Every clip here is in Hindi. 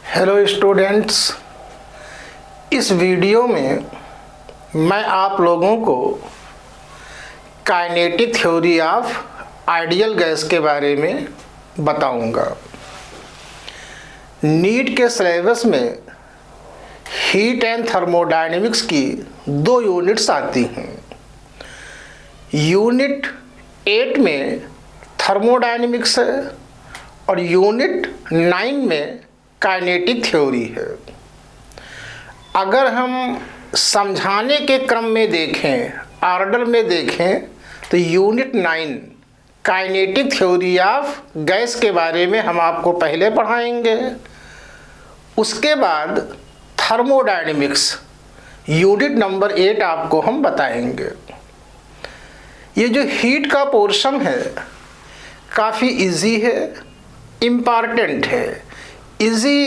हेलो स्टूडेंट्स, इस वीडियो में मैं आप लोगों को kinetic theory of ideal gas के बारे में बताऊंगा। नीट के सिलेबस में हीट एंड थर्मोडायनेमिक्स की 2 यूनिट्स आती हैं। यूनिट 8 में थर्मोडायनेमिक्स है और यूनिट 9 में काइनेटिक थ्योरी है। अगर हम समझाने के क्रम में देखें, ऑर्डर में देखें, तो unit 9 kinetic theory of gas के बारे में हम आपको पहले पढ़ाएंगे। उसके बाद थर्मोडायनेमिक्स यूनिट नंबर 8 आपको हम बताएंगे। ये जो हीट का पोर्शन है काफ़ी इजी है, इम्पॉर्टेंट है। इजी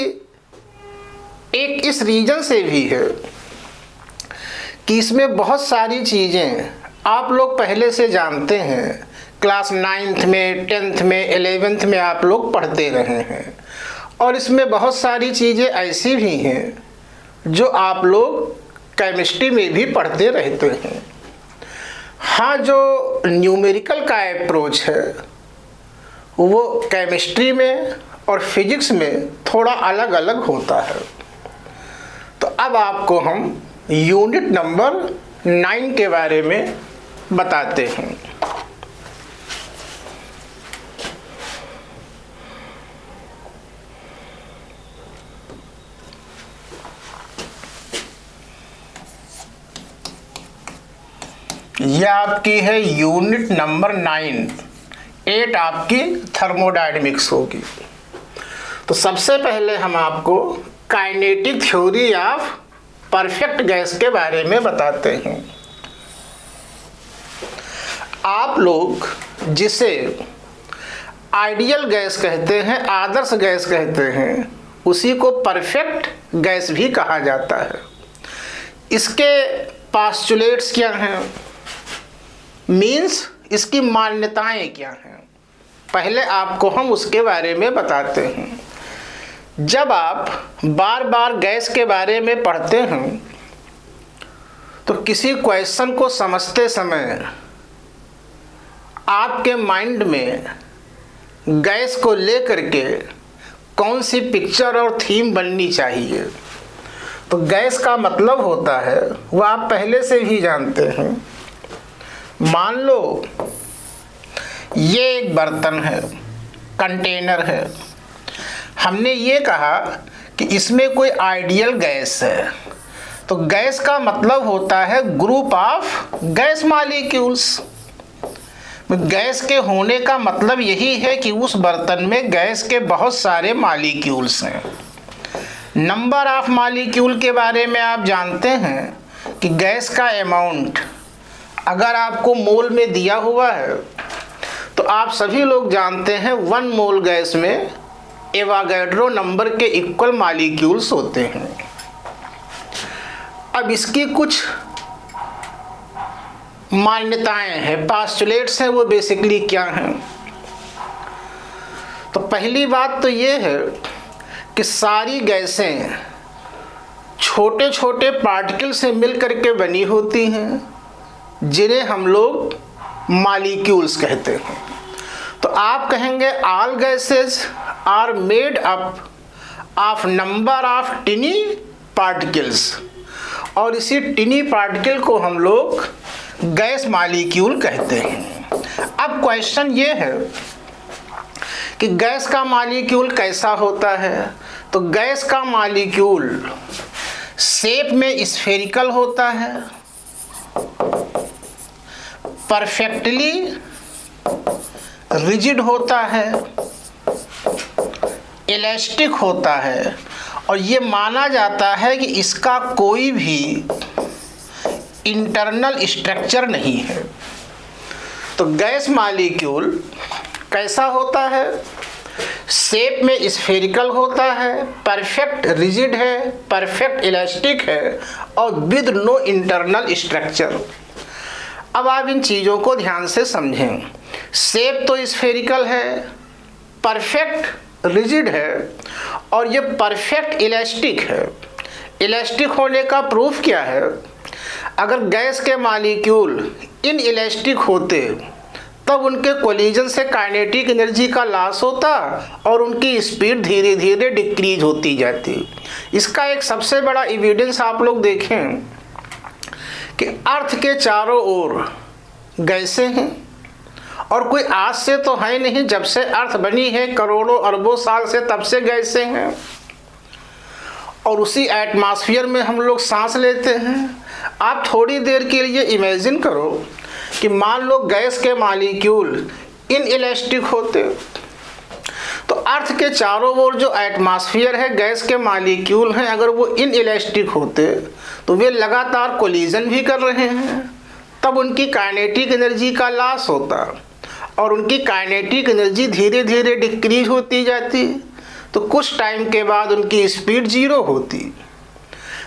एक इस रीजन से भी है कि इसमें बहुत सारी चीज़ें आप लोग पहले से जानते हैं। क्लास 9th में, 10th में, 11th में आप लोग पढ़ते रहे हैं और इसमें बहुत सारी चीज़ें ऐसी भी हैं जो आप लोग केमिस्ट्री में भी पढ़ते रहते हैं। हाँ, जो न्यूमेरिकल का अप्रोच है वो केमिस्ट्री में और फिजिक्स में थोड़ा अलग अलग होता है। तो अब आपको हम यूनिट नंबर 9 के बारे में बताते हैं। यह आपकी है यूनिट नंबर 9। 8 आपकी थर्मोडायनेमिक्स होगी। तो सबसे पहले हम आपको kinetic theory of perfect gas के बारे में बताते हैं। आप लोग जिसे आइडियल गैस कहते हैं, आदर्श गैस कहते हैं, उसी को परफेक्ट गैस भी कहा जाता है। इसके पास्चुलेट्स क्या हैं, मीन्स इसकी मान्यताएं क्या हैं, पहले आपको हम उसके बारे में बताते हैं। जब आप बार बार गैस के बारे में पढ़ते हैं तो किसी क्वेश्चन को समझते समय आपके माइंड में गैस को लेकर के कौन सी पिक्चर और थीम बननी चाहिए। तो गैस का मतलब होता है, वो आप पहले से ही जानते हैं। मान लो ये एक बर्तन है, कंटेनर है। हमने ये कहा कि इसमें कोई आइडियल गैस है। तो गैस का मतलब होता है group of gas molecules. Gas के होने का मतलब यही है कि उस बर्तन में गैस के बहुत सारे मॉलिक्यूल्स हैं। नंबर ऑफ मॉलिक्यूल के बारे में आप जानते हैं कि गैस का अमाउंट अगर आपको मोल में दिया हुआ है तो आप सभी लोग जानते हैं 1 मोल गैस में एवोगाड्रो नंबर के इक्वल मॉलिक्यूल्स होते हैं। अब इसकी कुछ मान्यताएं हैं, पास्चुलेट्स हैं, वो बेसिकली क्या हैं। तो पहली बात तो ये है कि सारी गैसें छोटे छोटे पार्टिकल से मिल करके बनी होती हैं, जिन्हें हम लोग मॉलिक्यूल्स कहते हैं। तो आप कहेंगे all gases are made up of number of tiny particles, और इसी टिनी पार्टिकल को हम लोग गैस मॉलिक्यूल कहते हैं। अब क्वेश्चन ये है कि गैस का मॉलिक्यूल कैसा होता है। तो गैस का मॉलिक्यूल शेप में स्फेरिकल होता है, परफेक्टली रिजिड होता है, इलास्टिक होता है, और ये माना जाता है कि इसका कोई भी इंटरनल स्ट्रक्चर नहीं है। तो गैस मॉलिक्यूल कैसा होता है, शेप में स्फेरिकल होता है, परफेक्ट रिजिड है, परफेक्ट इलास्टिक है और विद नो इंटरनल स्ट्रक्चर। अब आप इन चीज़ों को ध्यान से समझें। शेप तो स्फेरिकल है, परफेक्ट रिजिड है और ये परफेक्ट इलास्टिक है। इलास्टिक होने का प्रूफ क्या है? अगर गैस के मॉलिक्यूल इन इलास्टिक होते तब उनके कोलिजन से काइनेटिक एनर्जी का लॉस होता और उनकी स्पीड धीरे धीरे डिक्रीज होती जाती। इसका एक सबसे बड़ा एविडेंस आप लोग देखें कि अर्थ के चारों ओर गैसें हैं और कोई आज से तो है नहीं, जब से अर्थ बनी है करोड़ों अरबों साल से तब से गैसें हैं और उसी एटमॉस्फेयर में हम लोग सांस लेते हैं। आप थोड़ी देर के लिए इमेजिन करो कि मान लो गैस के मॉलिक्यूल इन इलास्टिक होते तो अर्थ के चारों ओर जो एटमॉस्फेयर है गैस के मॉलिक्यूल हैं, अगर वो इन इलास्टिक होते तो वे लगातार कोलिजन भी कर रहे हैं, तब उनकी काइनेटिक एनर्जी का लॉस होता और उनकी काइनेटिक एनर्जी धीरे धीरे डिक्रीज होती जाती, तो कुछ टाइम के बाद उनकी स्पीड जीरो होती।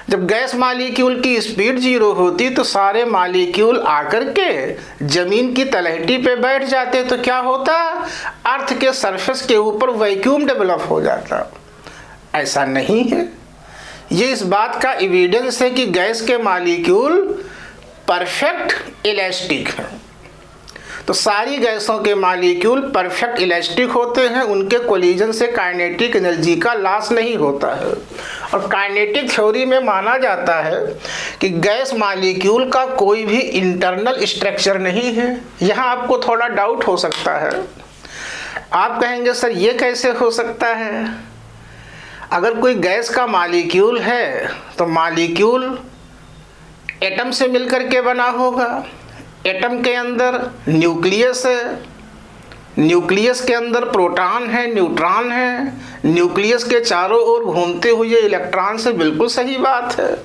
जब गैस मॉलिक्यूल की स्पीड जीरो होती तो सारे मॉलिक्यूल आकर के जमीन की तलहटी पे बैठ जाते, तो क्या होता? अर्थ के सरफेस के ऊपर वैक्यूम डेवलप हो जाता। ऐसा नहीं है। ये इस बात का एविडेंस है कि गैस के मॉलिक्यूल परफेक्ट इलास्टिक हैं। तो सारी गैसों के मॉलिक्यूल परफेक्ट इलास्टिक होते हैं, उनके कोलिजन से काइनेटिक एनर्जी का लॉस नहीं होता है। और काइनेटिक थ्योरी में माना जाता है कि गैस मॉलिक्यूल का कोई भी इंटरनल स्ट्रक्चर नहीं है। यहाँ आपको थोड़ा डाउट हो सकता है, आप कहेंगे सर ये कैसे हो सकता है? अगर कोई गैस का मॉलिक्यूल है तो मॉलिक्यूल एटम से मिलकर के बना होगा। एटम के अंदर न्यूक्लियस है, न्यूक्लियस के अंदर प्रोटॉन है, न्यूट्रॉन है, न्यूक्लियस के चारों ओर घूमते हुए इलेक्ट्रॉन से, बिल्कुल सही बात है।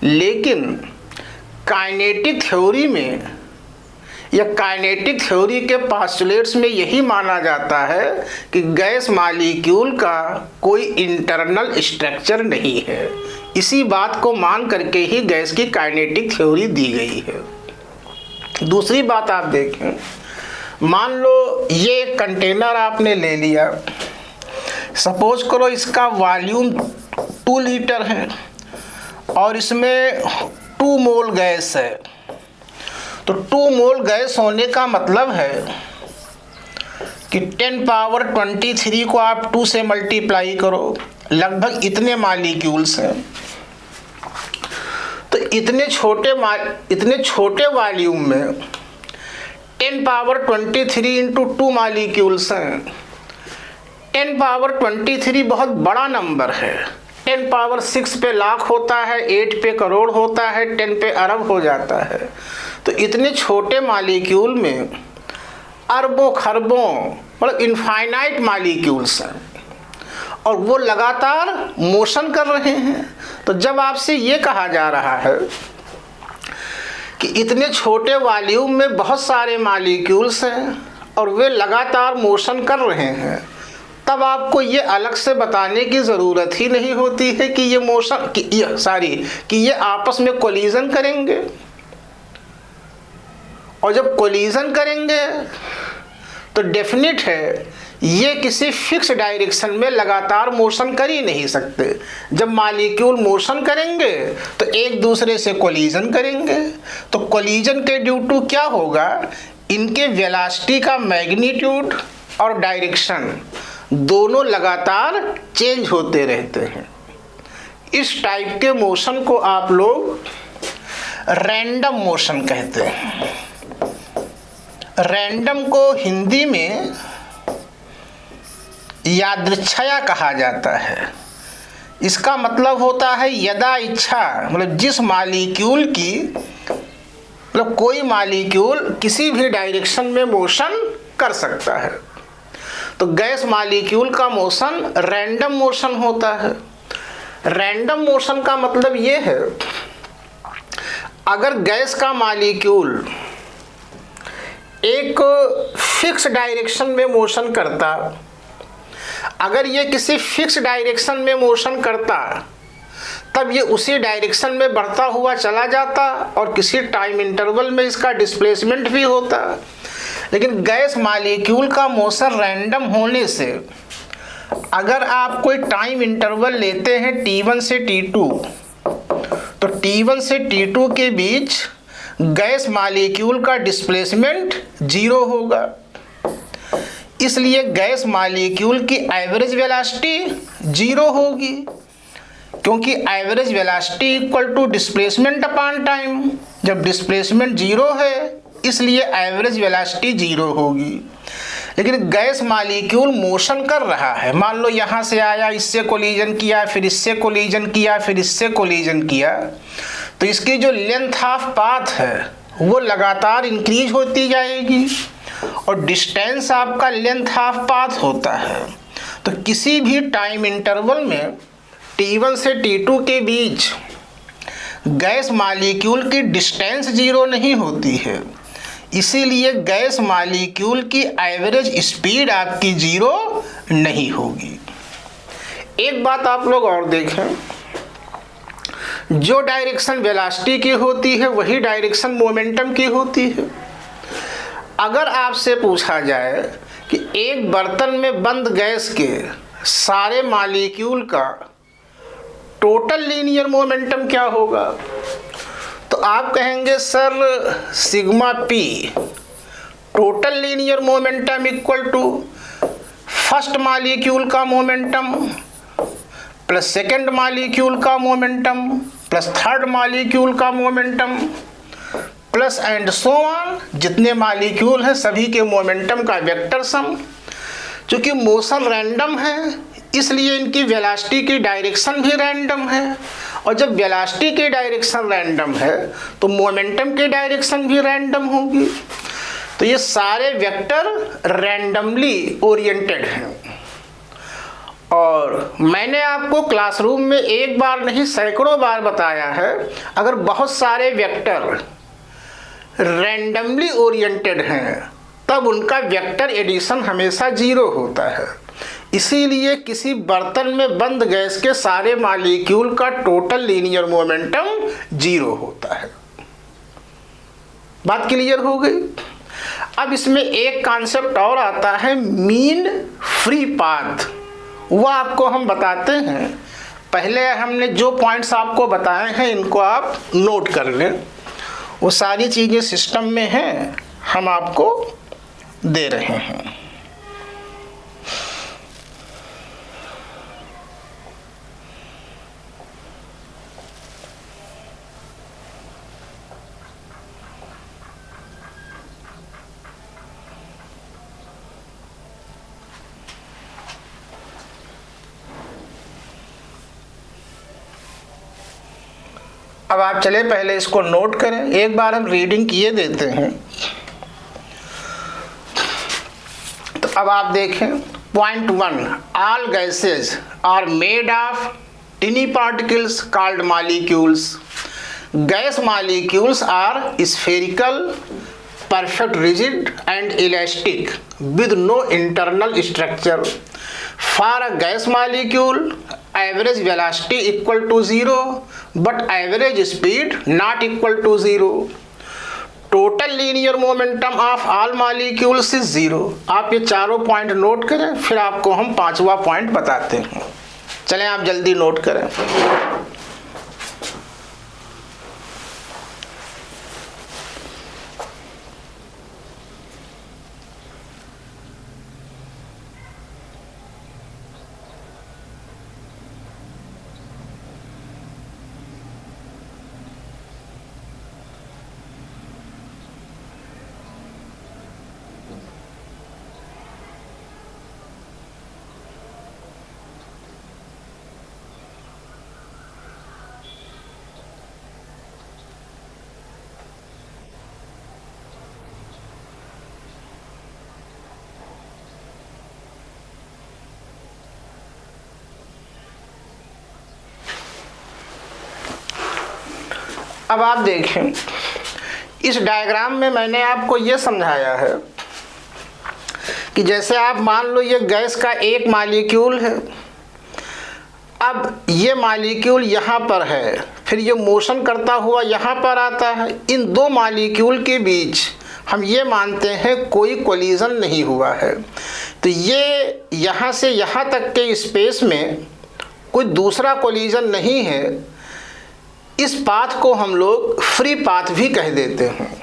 लेकिन काइनेटिक थ्योरी में या काइनेटिक थ्योरी के पोस्टुलेट्स में यही माना जाता है कि गैस मॉलिक्यूल का कोई इंटरनल स्ट्रक्चर नहीं है। इसी बात को मान करके ही गैस की काइनेटिक थ्योरी दी गई है। दूसरी बात आप देखें, मान लो ये एक कंटेनर आपने ले लिया, सपोज करो इसका वॉल्यूम 2 लीटर है और इसमें 2 मोल गैस है। तो 2 मोल गैस होने का मतलब है कि 10 पावर 23 को आप 2 से मल्टीप्लाई करो, लगभग इतने मॉलिक्यूल्स हैं। तो इतने छोटे वॉल्यूम में 10 पावर 23 इंटू 2 मॉलिक्यूल्स हैं। 10 पावर 23 बहुत बड़ा नंबर है। 10 पावर 6 पे लाख होता है, 8 पे करोड़ होता है, 10 पे अरब हो जाता है। तो इतने छोटे मॉलिक्यूल में अरबों खरबों मतलब इनफाइनाइट मॉलिक्यूल्स हैं और वो लगातार मोशन कर रहे हैं। तो जब आपसे ये कहा जा रहा है कि इतने छोटे वॉल्यूम में बहुत सारे मॉलिक्यूल्स हैं और वे लगातार मोशन कर रहे हैं, तब आपको ये अलग से बताने की ज़रूरत ही नहीं होती है कि ये मोशन कि ये आपस में कोलिजन करेंगे। और जब कोलिजन करेंगे तो डेफिनेट है ये किसी फिक्स डायरेक्शन में लगातार मोशन कर ही नहीं सकते। जब मॉलिक्यूल मोशन करेंगे तो एक दूसरे से कोलिजन करेंगे। तो कोलिजन के ड्यू टू क्या होगा, इनके वेलोसिटी का मैग्नीट्यूड और डायरेक्शन दोनों लगातार चेंज होते रहते हैं। इस टाइप के मोशन को आप लोग रैंडम मोशन कहते हैं। रैंडम को हिंदी में यादृच्छया कहा जाता है। इसका मतलब होता है यदा इच्छा, मतलब जिस मॉलिक्यूल की मतलब कोई मॉलिक्यूल किसी भी डायरेक्शन में मोशन कर सकता है। तो गैस मॉलिक्यूल का मोशन रैंडम मोशन होता है। रैंडम मोशन का मतलब ये है, अगर गैस का मॉलिक्यूल एक फिक्स डायरेक्शन में मोशन करता, अगर ये किसी फिक्स डायरेक्शन में मोशन करता तब ये उसी डायरेक्शन में बढ़ता हुआ चला जाता और किसी टाइम इंटरवल में इसका डिस्प्लेसमेंट भी होता। लेकिन गैस मॉलिक्यूल का मोशन रैंडम होने से अगर आप कोई टाइम इंटरवल लेते हैं T1 से T2, तो T1 से T2 के बीच गैस मॉलिक्यूल का डिस्प्लेसमेंट 0 होगा। इसलिए गैस मॉलिक्यूल की एवरेज वेलोसिटी 0 होगी, क्योंकि average velocity equal to displacement upon time. जब डिस्प्लेसमेंट 0 है इसलिए एवरेज वेलोसिटी 0 होगी। लेकिन गैस मॉलिक्यूल मोशन कर रहा है, मान लो यहाँ से आया, इससे कोलिजन किया, फिर इससे कोलिजन किया, फिर इससे कोलिजन किया, तो इसकी जो लेंथ ऑफ पाथ है वो लगातार इंक्रीज होती जाएगी और डिस्टेंस आपका लेंथ ऑफ पाथ होता है। तो किसी भी टाइम इंटरवल में T1 से T2 के बीच गैस मॉलिक्यूल की डिस्टेंस 0 नहीं होती है, इसीलिए गैस मॉलिक्यूल की एवरेज स्पीड आपकी 0 नहीं होगी। एक बात आप लोग और देखें, जो डायरेक्शन वेलोसिटी की होती है वही डायरेक्शन मोमेंटम की होती है। अगर आपसे पूछा जाए कि एक बर्तन में बंद गैस के सारे मॉलिक्यूल का टोटल लीनियर मोमेंटम क्या होगा, तो आप कहेंगे sir sigma P total linear momentum equal to first molecule का मोमेंटम प्लस सेकंड मॉलिक्यूल का मोमेंटम प्लस थर्ड मॉलिक्यूल का momentum plus and so on, जितने मॉलिक्यूल हैं सभी के मोमेंटम का वेक्टर सम। चूँकि मोशन रैंडम है इसलिए इनकी वेलोसिटी की डायरेक्शन भी रैंडम है, और जब वेलोसिटी की डायरेक्शन रैंडम है तो मोमेंटम की डायरेक्शन भी रैंडम होगी। तो ये सारे वेक्टर रैंडमली ओरिएंटेड हैं। और मैंने आपको क्लासरूम में एक बार नहीं सैकड़ों बार बताया है, अगर बहुत सारे वेक्टर रैंडमली ओरिएंटेड हैं तब उनका वेक्टर एडिशन हमेशा 0 होता है। इसीलिए किसी बर्तन में बंद गैस के सारे मॉलिक्यूल का टोटल लीनियर मोमेंटम 0 होता है। बात क्लियर हो गई। अब इसमें एक कॉन्सेप्ट और आता है, मीन फ्री पाथ। वो आपको हम बताते हैं। पहले हमने जो पॉइंट्स आपको बताए हैं इनको आप नोट कर लें, वो सारी चीज़ें सिस्टम में हैं, हम आपको दे रहे हैं। अब आप चले पहले इसको नोट करें, एक बार हम रीडिंग किए देते हैं। तो अब आप देखें point 1, all gases are made of tiny particles called molecules. Gas molecules are spherical, perfect rigid and elastic with no internal structure. For a gas molecule, average velocity equal to 0 but average speed not equal to 0. Total linear momentum of all molecules is 0. आप ये चारों पॉइंट नोट करें, फिर आपको हम पांचवा पॉइंट बताते हैं। चलें आप जल्दी नोट करें। अब आप देखें, इस डायग्राम में मैंने आपको ये समझाया है कि जैसे आप मान लो ये गैस का एक मॉलिक्यूल है, अब ये मॉलिक्यूल यहाँ पर है, फिर ये मोशन करता हुआ यहाँ पर आता है। इन दो मॉलिक्यूल के बीच हम ये मानते हैं कोई कोलिजन नहीं हुआ है। तो ये यहाँ से यहाँ तक के स्पेस में कोई दूसरा कोलिजन नहीं है। इस पाथ को हम लोग फ्री पाथ भी कह देते हैं।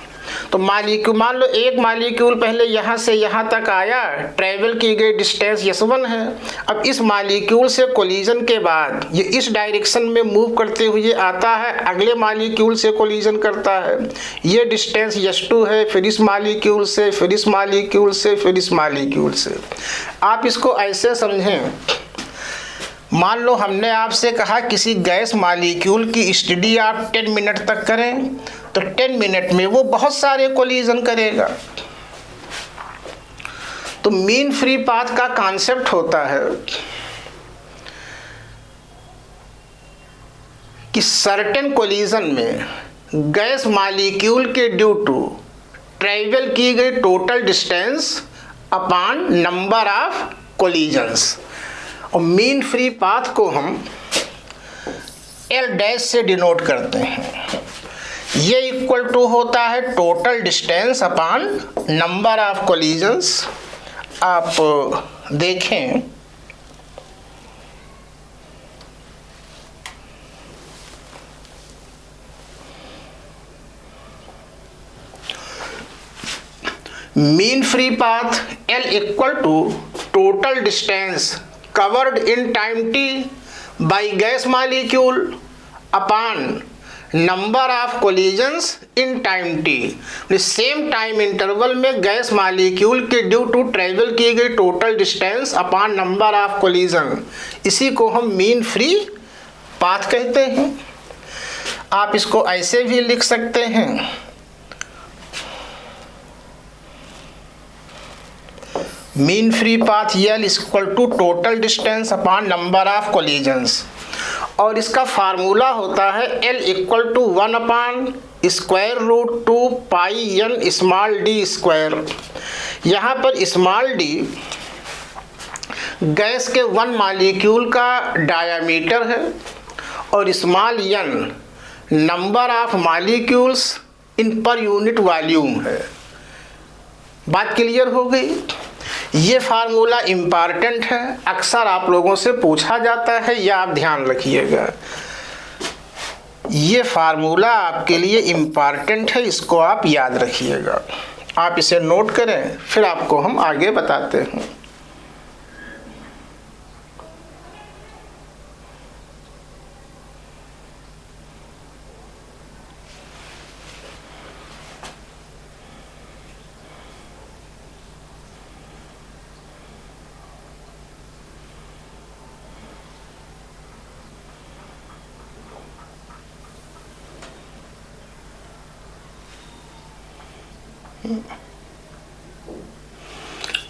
तो मान लो एक मालिक्यूल पहले यहाँ से यहाँ तक आया, ट्रैवल की गई डिस्टेंस S1 है। अब इस मालिक्यूल से कोलिजन के बाद ये इस डायरेक्शन में मूव करते हुए आता है, अगले मालिक्यूल से कोलिजन करता है। ये डिस्टेंस S2 है, फिर इस मालिक्यूल से, फिर इस मालिक्यूल से, फिर इस मालिक्यूल से। आप इसको ऐसे समझें, मान लो हमने आपसे कहा किसी गैस मालिक्यूल की स्टडी आप 10 मिनट तक करें, तो 10 मिनट में वो बहुत सारे कोलिजन करेगा। तो मीन फ्री पाथ का कॉन्सेप्ट होता है कि सर्टेन कोलिजन में गैस मालिक्यूल के ड्यू टू ट्रैवल की गई total distance upon number of collisions, और मीन फ्री पाथ को हम L डैश से डिनोट करते हैं। ये इक्वल टू होता है total distance upon number of collisions. आप देखें, mean free path L equal to total distance covered in time t by gas molecule upon number of collisions in time t। Same time interval में गैस मालिक्यूल के ड्यू टू ट्रैवल की गई total distance upon number of collision, इसी को हम मीन फ्री पाथ कहते हैं। आप इसको ऐसे भी लिख सकते हैं, mean free path L equal to total distance upon number of collisions, और इसका फार्मूला होता है L equal to 1 upon square root 2 pi n small d square. यहाँ पर स्मॉल d गैस के 1 मालिक्यूल का डायामीटर है और small n number of molecules in per unit volume है। बात क्लियर हो गई? ये फार्मूला इम्पॉर्टेंट है, अक्सर आप लोगों से पूछा जाता है, या आप ध्यान रखिएगा। ये फार्मूला आपके लिए इम्पॉर्टेंट है, इसको आप याद रखिएगा। आप इसे नोट करें, फिर आपको हम आगे बताते हैं।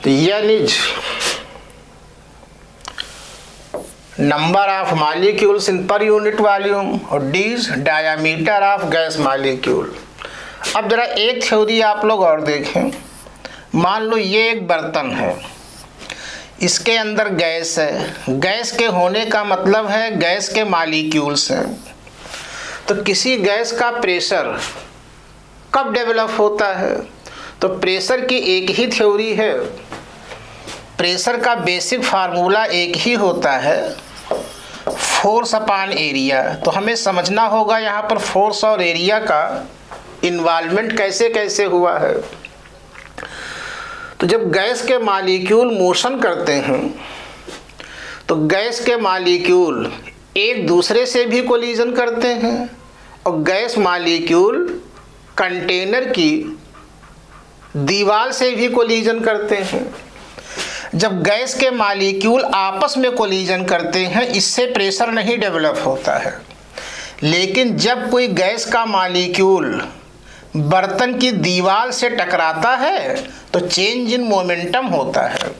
तो N is number of molecules in per unit volume और D is diameter of gas molecule. अब जरा एक थ्योरी आप लोग और देखें। मान लो ये एक बर्तन है, इसके अंदर गैस है। गैस के होने का मतलब है गैस के मालिक्यूल्स हैं। तो किसी गैस का प्रेशर कब डेवलप होता है? तो प्रेशर की एक ही थ्योरी है, प्रेशर का बेसिक फार्मूला एक ही होता है, फोर्स अपॉन एरिया। तो हमें समझना होगा यहाँ पर फोर्स और एरिया का इन्वॉल्वमेंट कैसे कैसे हुआ है। तो जब गैस के मालिक्यूल मोशन करते हैं तो गैस के मालिक्यूल एक दूसरे से भी कोलिजन करते हैं, और गैस मालिक्यूल कंटेनर की दीवार से भी कोलिजन करते हैं। जब गैस के मालिक्यूल आपस में कोलिजन करते हैं, इससे प्रेशर नहीं डेवलप होता है। लेकिन जब कोई गैस का मालिक्यूल बर्तन की दीवार से टकराता है तो चेंज इन मोमेंटम होता है।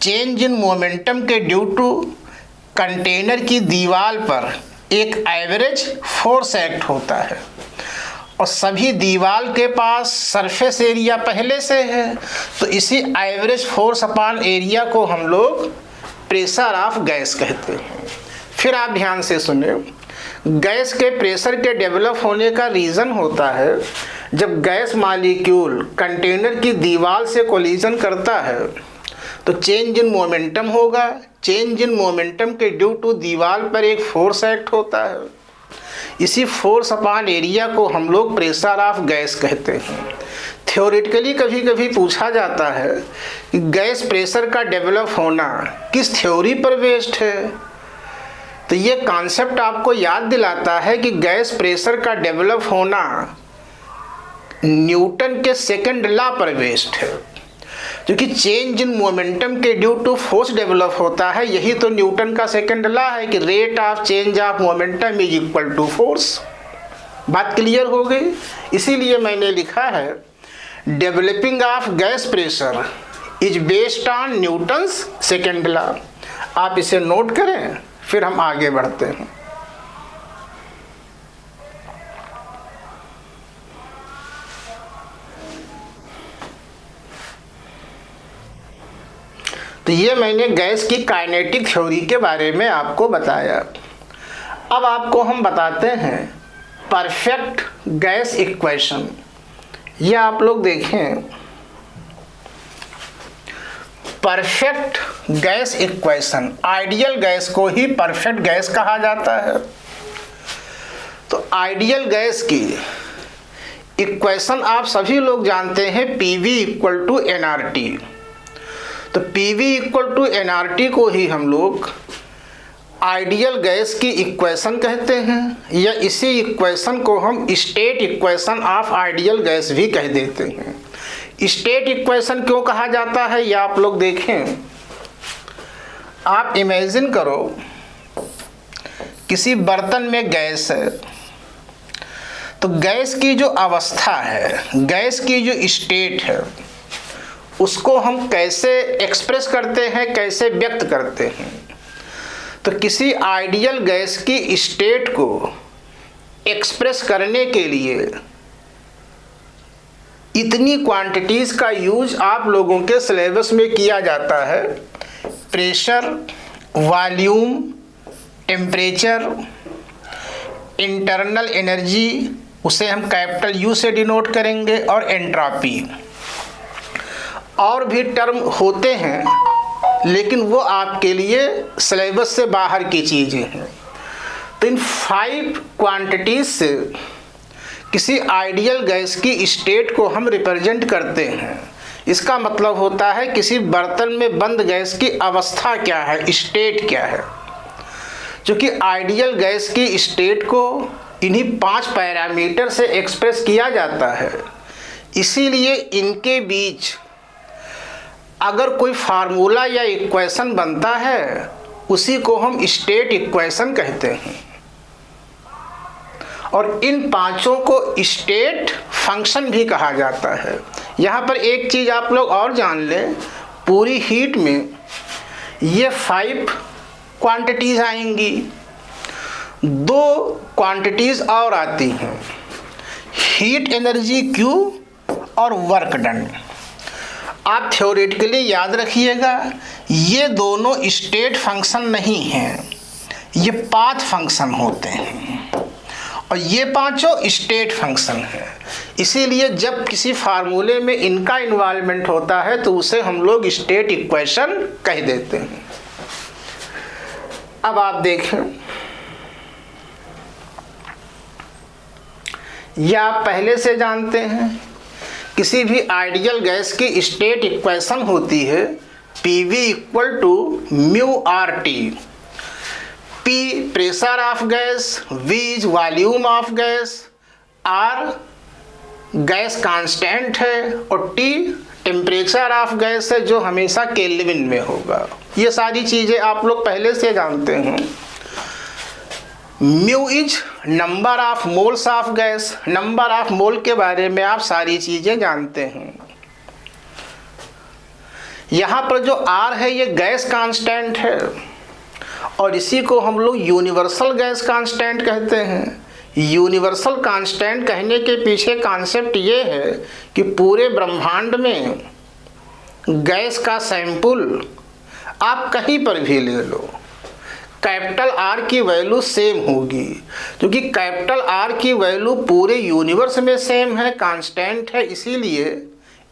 चेंज इन मोमेंटम के ड्यू टू कंटेनर की दीवार पर एक एवरेज फोर्स एक्ट होता है, और सभी दीवार के पास सरफेस एरिया पहले से है, तो इसी एवरेज फोर्स अपॉन एरिया को हम लोग प्रेशर ऑफ गैस कहते हैं। फिर आप ध्यान से सुने, गैस के प्रेशर के डेवलप होने का रीज़न होता है जब गैस मालिक्यूल कंटेनर की दीवार से कोलिजन करता है तो चेंज इन मोमेंटम होगा। चेंज इन मोमेंटम के ड्यू टू दीवार पर एक फोर्स एक्ट होता है। इसी फोर्स अपॉन एरिया को हम लोग प्रेशर ऑफ गैस कहते हैं। थ्योरेटिकली कभी कभी पूछा जाता है कि गैस प्रेशर का डेवलप होना किस थ्योरी पर बेस्ड है। तो ये कॉन्सेप्ट आपको याद दिलाता है कि गैस प्रेशर का डेवलप होना न्यूटन के सेकंड लॉ पर बेस्ड है, क्योंकि चेंज इन मोमेंटम के ड्यू टू फोर्स डेवलप होता है। यही तो न्यूटन का सेकंड लॉ है कि rate of change of momentum is equal to force. बात क्लियर हो गई। इसीलिए मैंने लिखा है developing of gas pressure is based on Newton's second law. आप इसे नोट करें, फिर हम आगे बढ़ते हैं। तो ये मैंने गैस की काइनेटिक थ्योरी के बारे में आपको बताया। अब आपको हम बताते हैं परफेक्ट गैस इक्वेशन। ये आप लोग देखें, perfect gas equation, ideal gas को ही परफेक्ट गैस कहा जाता है। तो आइडियल गैस की इक्वेशन आप सभी लोग जानते हैं, PV इक्वल टू nRT। तो PV इक्वल टू nRT को ही हम लोग आइडियल गैस की इक्वेशन कहते हैं, या इसी इक्वेशन को हम state equation of ideal gas भी कह देते हैं। स्टेट इक्वेशन क्यों कहा जाता है, ये आप लोग देखें। आप इमेजिन करो किसी बर्तन में गैस है, तो गैस की जो अवस्था है, गैस की जो स्टेट है, उसको हम कैसे एक्सप्रेस करते हैं, कैसे व्यक्त करते हैं। तो किसी आइडियल गैस की स्टेट को एक्सप्रेस करने के लिए इतनी क्वांटिटीज़ का यूज आप लोगों के सिलेबस में किया जाता है। Pressure, volume, temperature, internal energy, उसे हम कैपिटल U से डिनोट करेंगे, और एंट्रोपी। और भी टर्म होते हैं, लेकिन वो आपके लिए सिलेबस से बाहर की चीज़ें हैं। तो इन 5 क्वांटिटीज से किसी आइडियल गैस की स्टेट को हम रिप्रेजेंट करते हैं। इसका मतलब होता है किसी बर्तन में बंद गैस की अवस्था क्या है, स्टेट क्या है। क्योंकि आइडियल गैस की स्टेट को इन्हीं 5 पैरामीटर से एक्सप्रेस किया जाता है, इसीलिए इनके बीच अगर कोई फार्मूला या इक्वेशन बनता है, उसी को हम स्टेट इक्वेशन कहते हैं। और इन 5 को स्टेट फंक्शन भी कहा जाता है। यहाँ पर एक चीज़ आप लोग और जान लें, पूरी हीट में ये 5 क्वांटिटीज़ आएंगी, 2 क्वांटिटीज़ और आती हैं, हीट एनर्जी Q और वर्क डन। आप थ्योरेटिकली याद रखिएगा, ये दोनों स्टेट फंक्शन नहीं हैं, ये पाथ फंक्शन होते हैं, और ये 5 स्टेट फंक्शन है। इसीलिए जब किसी फार्मूले में इनका इन्वॉल्वमेंट होता है तो उसे हम लोग स्टेट इक्वेशन कह देते हैं। अब आप देखें, यह आप पहले से जानते हैं, किसी भी आइडियल गैस की स्टेट इक्वेशन होती है PV equal to μRT। P pressure of gas, V is volume of gas, R gas constant है, और T टेम्परेचर ऑफ गैस है, जो हमेशा केल्विन में होगा। ये सारी चीज़ें आप लोग पहले से जानते हैं। Mu is number of moles of gas, number of mole के बारे में आप सारी चीज़ें जानते हैं। यहाँ पर जो R है ये गैस कांस्टेंट है, और इसी को हम लोग यूनिवर्सल गैस कांस्टेंट कहते हैं। यूनिवर्सल कांस्टेंट कहने के पीछे कॉन्सेप्ट ये है कि पूरे ब्रह्मांड में गैस का सैंपल आप कहीं पर भी ले लो, कैपिटल R की वैल्यू सेम होगी, क्योंकि कैपिटल R की वैल्यू पूरे यूनिवर्स में सेम है, कांस्टेंट है। इसीलिए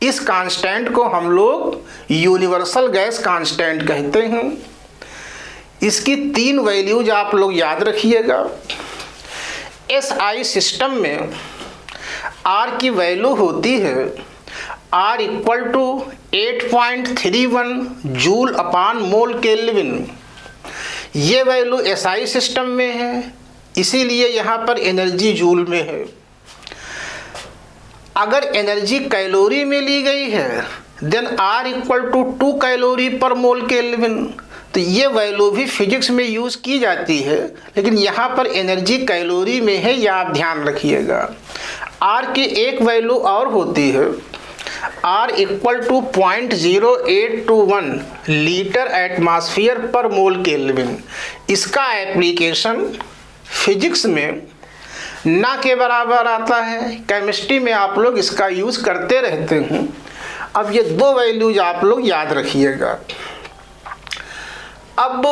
इस कांस्टेंट को हम लोग यूनिवर्सल गैस कांस्टेंट कहते हैं। इसकी 3 वैल्यूज आप लोग याद रखिएगा। SI सिस्टम में R की वैल्यू होती है R = 8.31 joule upon mole kelvin. ये वैल्यू SI सिस्टम में है, इसीलिए यहाँ पर एनर्जी जूल में है। अगर एनर्जी कैलोरी में ली गई है देन R = 2 कैलोरी पर मोल केल्विन। तो ये वैल्यू भी फिजिक्स में यूज़ की जाती है, लेकिन यहाँ पर एनर्जी कैलोरी में है, यह आप ध्यान रखिएगा। R की एक वैल्यू और होती है R = 0.0821 लीटर एटमॉस्फेयर पर मोल केल्विन। इसका एप्लीकेशन फिजिक्स में ना के बराबर आता है, केमिस्ट्री में आप लोग इसका यूज़ करते रहते हैं। अब ये 2 वैल्यूज आप लोग याद रखिएगा। अब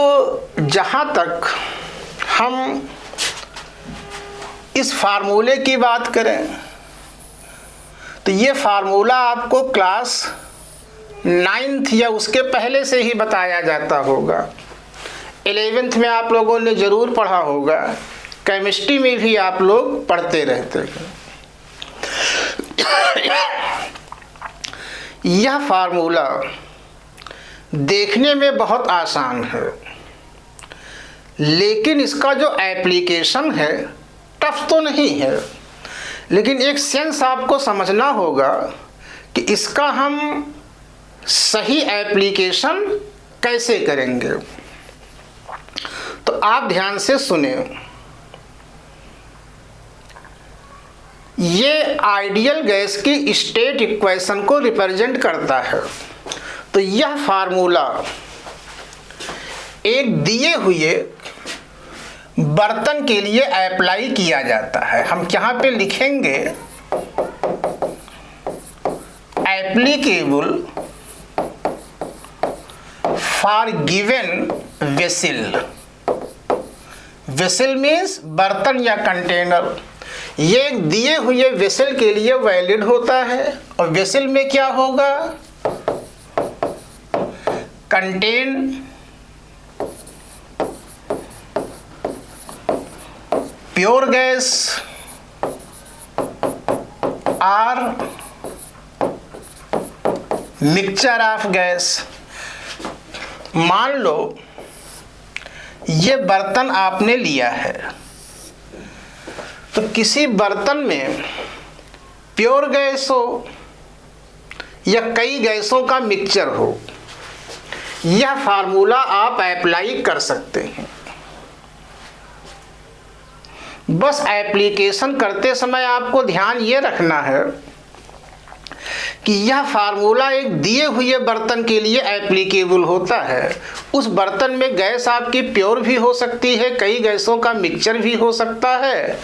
जहाँ तक हम इस फार्मूले की बात करें तो ये फार्मूला आपको क्लास 9th या उसके पहले से ही बताया जाता होगा। 11th में आप लोगों ने ज़रूर पढ़ा होगा, केमिस्ट्री में भी आप लोग पढ़ते रहते हैं। यह फार्मूला देखने में बहुत आसान है, लेकिन इसका जो एप्लीकेशन है टफ तो नहीं है, लेकिन एक सेंस आपको समझना होगा कि इसका हम सही एप्लीकेशन कैसे करेंगे। तो आप ध्यान से सुने। ये आइडियल गैस की स्टेट इक्वेशन को रिप्रेजेंट करता है। तो यह फार्मूला एक दिए हुए बर्तन के लिए अप्लाई किया जाता है। हम यहाँ पे लिखेंगे applicable for given vessel. Vessel means बर्तन या कंटेनर। ये एक दिए हुए वेसल के लिए वैलिड होता है, और वेसल में क्या होगा, contain pure gas or mixture of gas. मान लो ये बर्तन आपने लिया है, तो किसी बर्तन में प्योर गैस हो या कई गैसों का मिक्सचर हो, यह फार्मूला आप अप्लाई कर सकते हैं। बस एप्लीकेशन करते समय आपको ध्यान ये रखना है कि यह फार्मूला एक दिए हुए बर्तन के लिए एप्लीकेबल होता है। उस बर्तन में गैस आपकी प्योर भी हो सकती है, कई गैसों का मिक्सचर भी हो सकता है,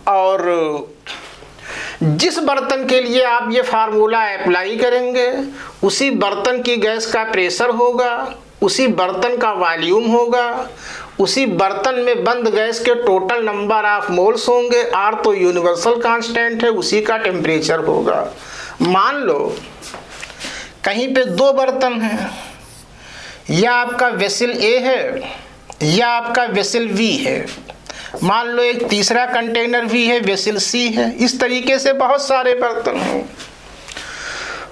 और जिस बर्तन के लिए आप ये फार्मूला अप्लाई करेंगे उसी बर्तन की गैस का प्रेशर होगा, उसी बर्तन का वॉल्यूम होगा, उसी बर्तन में बंद गैस के टोटल नंबर ऑफ मोल्स होंगे। R तो यूनिवर्सल कांस्टेंट है, उसी का टेम्परेचर होगा। मान लो कहीं पे 2 बर्तन हैं, या आपका वेसल A है या आपका वेसल V है। मान लो एक तीसरा कंटेनर भी है, वेसल C है। इस तरीके से बहुत सारे बर्तन हैं।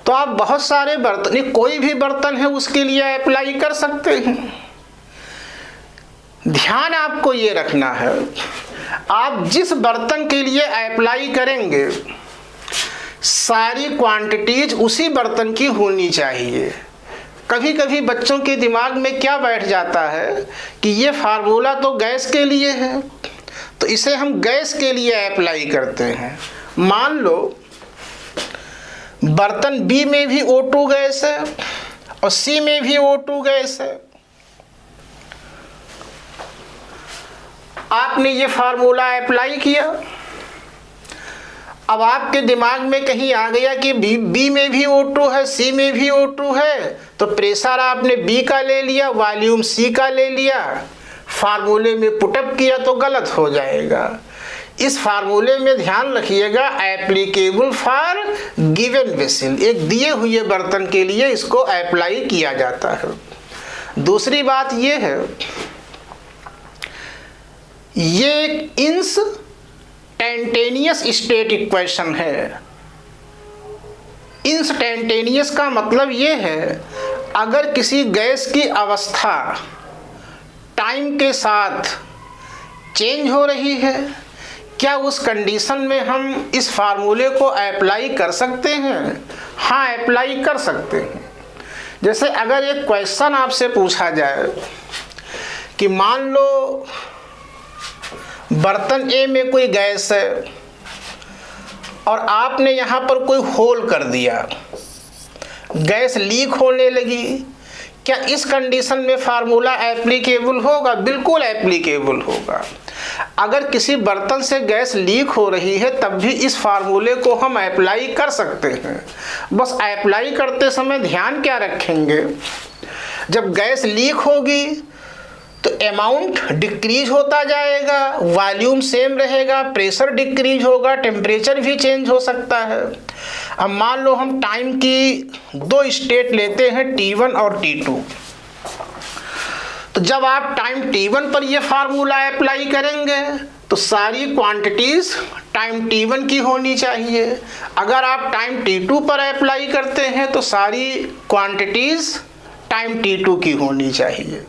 तो आप बहुत सारे बर्तन, कोई भी बर्तन है उसके लिए अप्लाई कर सकते हैं। ध्यान आपको ये रखना है, आप जिस बर्तन के लिए अप्लाई करेंगे सारी क्वांटिटीज उसी बर्तन की होनी चाहिए। कभी कभी बच्चों के दिमाग में क्या बैठ जाता है कि ये फार्मूला तो गैस के लिए है, तो इसे हम गैस के लिए अप्लाई करते हैं। मान लो बर्तन B में भी O2 गैस है और C में भी O2 गैस है। आपने ये फार्मूला अप्लाई किया, अब आपके दिमाग में कहीं आ गया कि B में भी O2 है, C में भी O2 है, तो प्रेशर आपने B का ले लिया, वॉल्यूम C का ले लिया, फार्मूले में पुटअप किया तो गलत हो जाएगा। इस फार्मूले में ध्यान रखिएगा, एप्लीकेबल फॉर गिवन वेसल, एक दिए हुए बर्तन के लिए इसको अप्लाई किया जाता है। दूसरी बात ये है, ये एक इंस्टैंटेनियस स्टेट इक्वेशन है। इंस्टैंटेनियस का मतलब ये है, अगर किसी गैस की अवस्था टाइम के साथ चेंज हो रही है, क्या उस कंडीशन में हम इस फार्मूले को अप्लाई कर सकते हैं? हाँ, अप्लाई कर सकते हैं। जैसे अगर एक क्वेश्चन आपसे पूछा जाए कि मान लो बर्तन ए में कोई गैस है और आपने यहाँ पर कोई होल कर दिया, गैस लीक होने लगी, क्या इस कंडीशन में फार्मूला एप्लीकेबल होगा? बिल्कुल एप्लीकेबल होगा। अगर किसी बर्तन से गैस लीक हो रही है तब भी इस फार्मूले को हम अप्लाई कर सकते हैं। बस अप्लाई करते समय ध्यान क्या रखेंगे, जब गैस लीक होगी तो अमाउंट डिक्रीज होता जाएगा, वॉल्यूम सेम रहेगा, प्रेशर डिक्रीज होगा, टेम्परेचर भी चेंज हो सकता है। अब मान लो हम टाइम की दो स्टेट लेते हैं, T1 और T2। तो जब आप टाइम T1 पर ये फार्मूला अप्लाई करेंगे तो सारी क्वांटिटीज टाइम T1 की होनी चाहिए। अगर आप टाइम T2 पर अप्लाई करते हैं तो सारी क्वांटिटीज टाइम T2 की होनी चाहिए।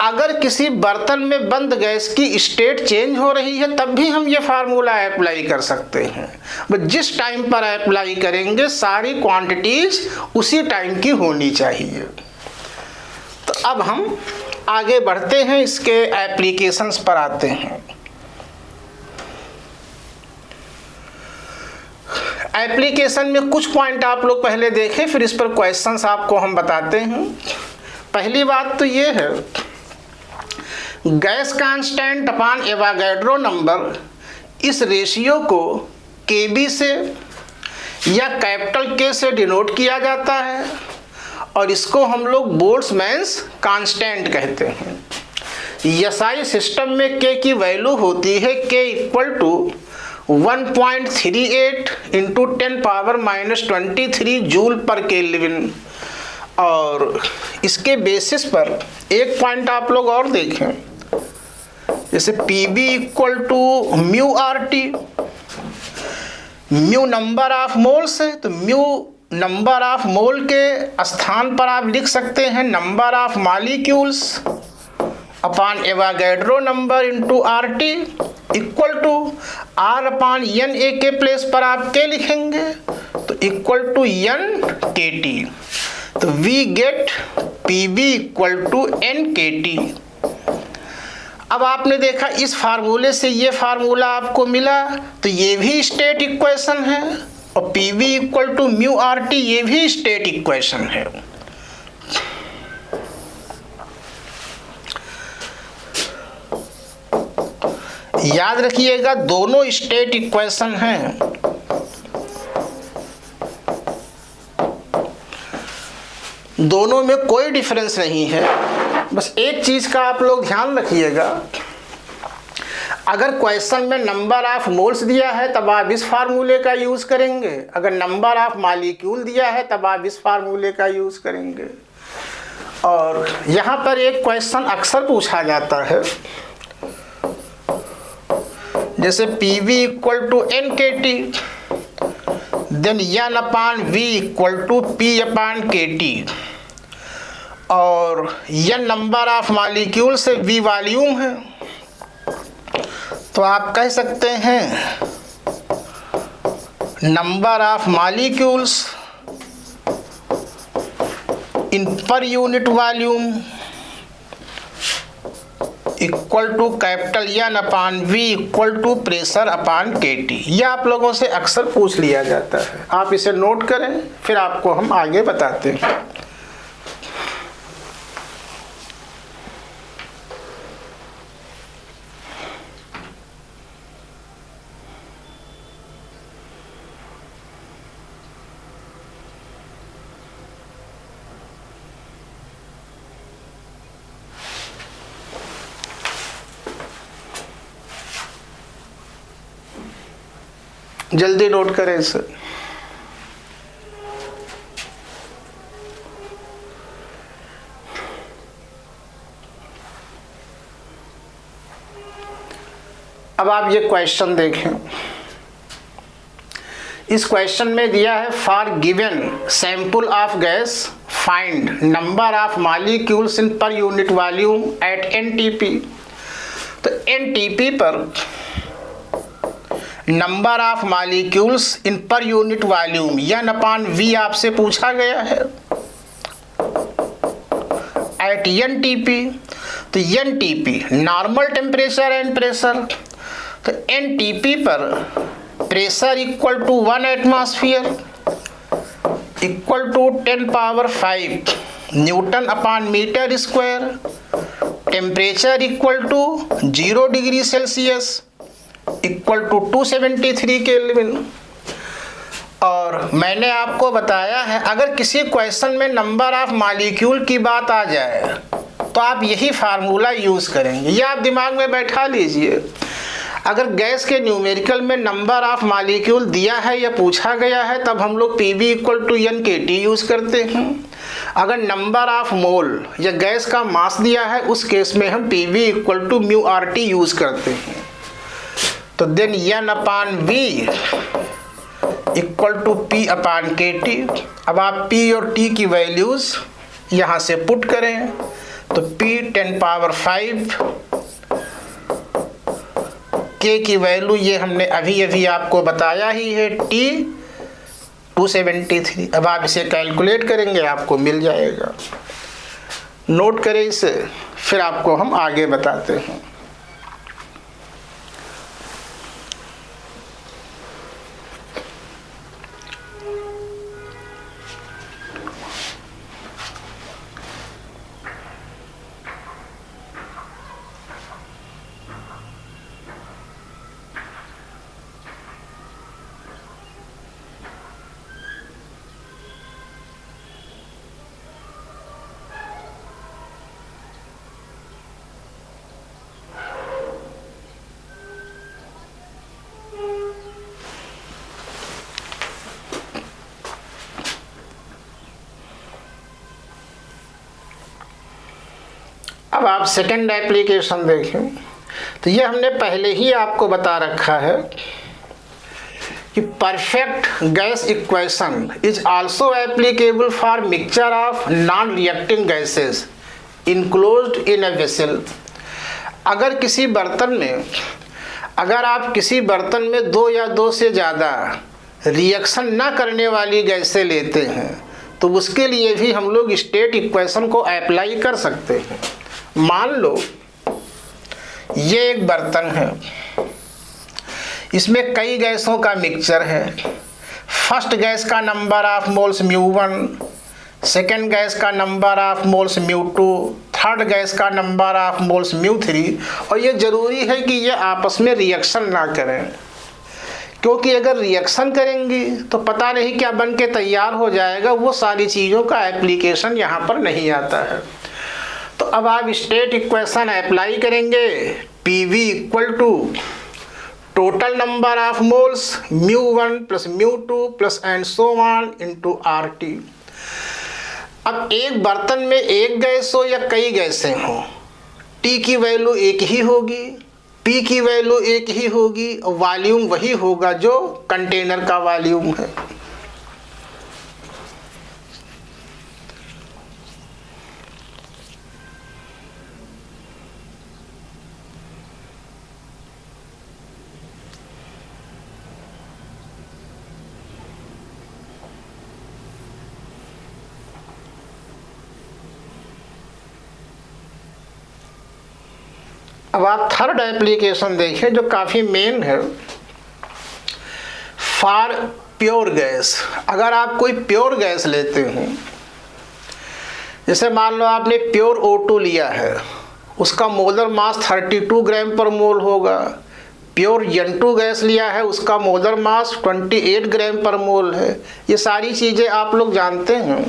अगर किसी बर्तन में बंद गैस की स्टेट चेंज हो रही है तब भी हम ये फार्मूला अप्लाई कर सकते हैं। बस जिस टाइम पर अप्लाई करेंगे सारी क्वांटिटीज उसी टाइम की होनी चाहिए। तो अब हम आगे बढ़ते हैं, इसके एप्लीकेशंस पर आते हैं। एप्लीकेशन में कुछ पॉइंट आप लोग पहले देखें, फिर इस पर क्वेश्चंस आपको हम बताते हैं। पहली बात तो ये है, gas constant upon Avogadro number, इस रेशियो को केबी से या कैपिटल के से डिनोट किया जाता है और इसको हम लोग बोल्ट्जमैन्स कांस्टेंट कहते हैं। एसआई सिस्टम में के की वैल्यू होती है K equal to 1.38 into 10⁻⁻23 joule per kelvin. और इसके बेसिस पर एक पॉइंट आप लोग और देखें, जैसे PB equal to mu RT, mu number of moles है तो म्यू नंबर ऑफ मोल के स्थान पर आप लिख सकते हैं number of molecules upon Avogadro number into RT equal to R upon NA के प्लेस पर आप के लिखेंगे तो इक्वल टू NKT। तो we get PB equal to NKT। अब आपने देखा इस फार्मूले से ये फार्मूला आपको मिला, तो ये भी स्टेट इक्वेशन है और PB equal to mu RT ये भी स्टेट इक्वेशन है। याद रखिएगा दोनों स्टेट इक्वेशन हैं। दोनों में कोई डिफरेंस नहीं है। बस एक चीज का आप लोग ध्यान रखिएगा, अगर क्वेश्चन में नंबर ऑफ मोल्स दिया है तब आप इस फार्मूले का यूज करेंगे, अगर नंबर ऑफ मॉलिक्यूल दिया है तब आप इस फार्मूले का यूज करेंगे। और यहाँ पर एक क्वेश्चन अक्सर पूछा जाता है, जैसे PV equal to NKT then N upon V equal to P upon KT और N नंबर ऑफ मॉलिक्यूल से V वॉल्यूम है, तो आप कह सकते हैं number of molecules in per unit volume equal to capital N upon V equal to pressure upon KT। यह आप लोगों से अक्सर पूछ लिया जाता है, आप इसे नोट करें फिर आपको हम आगे बताते हैं। जल्दी नोट करें इसे। अब आप ये क्वेश्चन देखें। इस क्वेश्चन में दिया है for given sample of gas find number of molecules in per unit volume at NTP. तो एनटीपी पर number of molecules in per unit volume N/V आपसे पूछा गया है एट एनटीपी। तो NTP normal temperature and pressure. तो एनटीपी पर pressure equal to 1 atmosphere equal to 10⁵ newton upon metre square. Temperature equal to 0 degree Celsius equal to 273 kelvin. और मैंने आपको बताया है अगर किसी क्वेश्चन में नंबर ऑफ मॉलिक्यूल की बात आ जाए तो आप यही फार्मूला यूज करेंगे। ये आप दिमाग में बैठा लीजिए। अगर गैस के न्यूमेरिकल में नंबर ऑफ मॉलिक्यूल दिया है या पूछा गया है तब हम लोग PV equal to NKT use करते हैं। अगर नंबर ऑफ मोल या गैस का मास दिया है उस केस में हम PV equal to μRT use करते हैं। तो then N/V equal to P/KT। अब आप P और T की वैल्यूज यहाँ से पुट करें तो P 10⁵, K की वैल्यू ये हमने अभी आपको बताया ही है T 273। अब आप इसे कैलकुलेट करेंगे आपको मिल जाएगा। नोट करें इसे, फिर आपको हम आगे बताते हैं। अब आप सेकंड एप्लीकेशन देखें। तो ये हमने पहले ही आपको बता रखा है कि perfect gas equation is also applicable for mixture of non reacting gases enclosed in a vessel. अगर किसी बर्तन में आप किसी बर्तन में 2 या 2 से ज़्यादा रिएक्शन ना करने वाली गैसें लेते हैं तो उसके लिए भी हम लोग स्टेट इक्वेशन को अप्लाई कर सकते हैं। मान लो ये एक बर्तन है, इसमें कई गैसों का मिक्सचर है। फर्स्ट गैस का number of moles μ1, second gas का number of moles μ2, third gas का नंबर ऑफ मोल्स μ3। और ये ज़रूरी है कि ये आपस में रिएक्शन ना करें, क्योंकि अगर रिएक्शन करेंगी तो पता नहीं क्या बन के तैयार हो जाएगा। वो सारी चीज़ों का एप्लीकेशन यहाँ पर नहीं आता है। तो अब आप स्टेट इक्वेशन अप्लाई करेंगे। PV equal to total number of moles μ1 plus μ2 plus and so on into RT। अब एक बर्तन में एक गैस हो या कई गैसें हो, T की वैल्यू एक ही होगी, P की वैल्यू एक ही होगी और वॉल्यूम वही होगा जो कंटेनर का वॉल्यूम है। अब आप थर्ड एप्लीकेशन देखें जो काफ़ी मेन है। फॉर प्योर गैस, अगर आप कोई प्योर गैस लेते हैं, जैसे मान लो आपने प्योर O2 लिया है, उसका मोलर मास 32 ग्राम पर मोल होगा। प्योर N2 गैस लिया है, उसका मोलर मास 28 ग्राम पर मोल है। ये सारी चीज़ें आप लोग जानते हैं।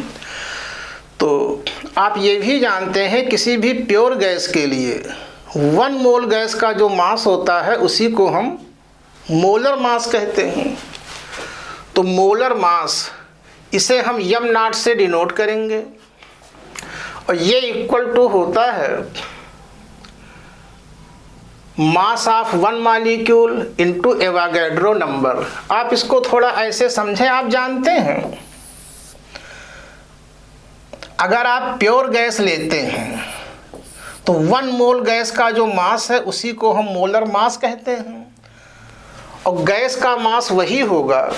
तो आप ये भी जानते हैं किसी भी प्योर गैस के लिए 1 मोल गैस का जो मास होता है उसी को हम मोलर मास कहते हैं। तो मोलर मास इसे हम यम नॉट से डिनोट करेंगे और ये इक्वल टू होता है mass of one molecule into Avogadro number. आप इसको थोड़ा ऐसे समझें, आप जानते हैं अगर आप प्योर गैस लेते हैं तो 1 मोल गैस का जो मास है उसी को हम मोलर मास कहते हैं, और गैस का मास वही होगा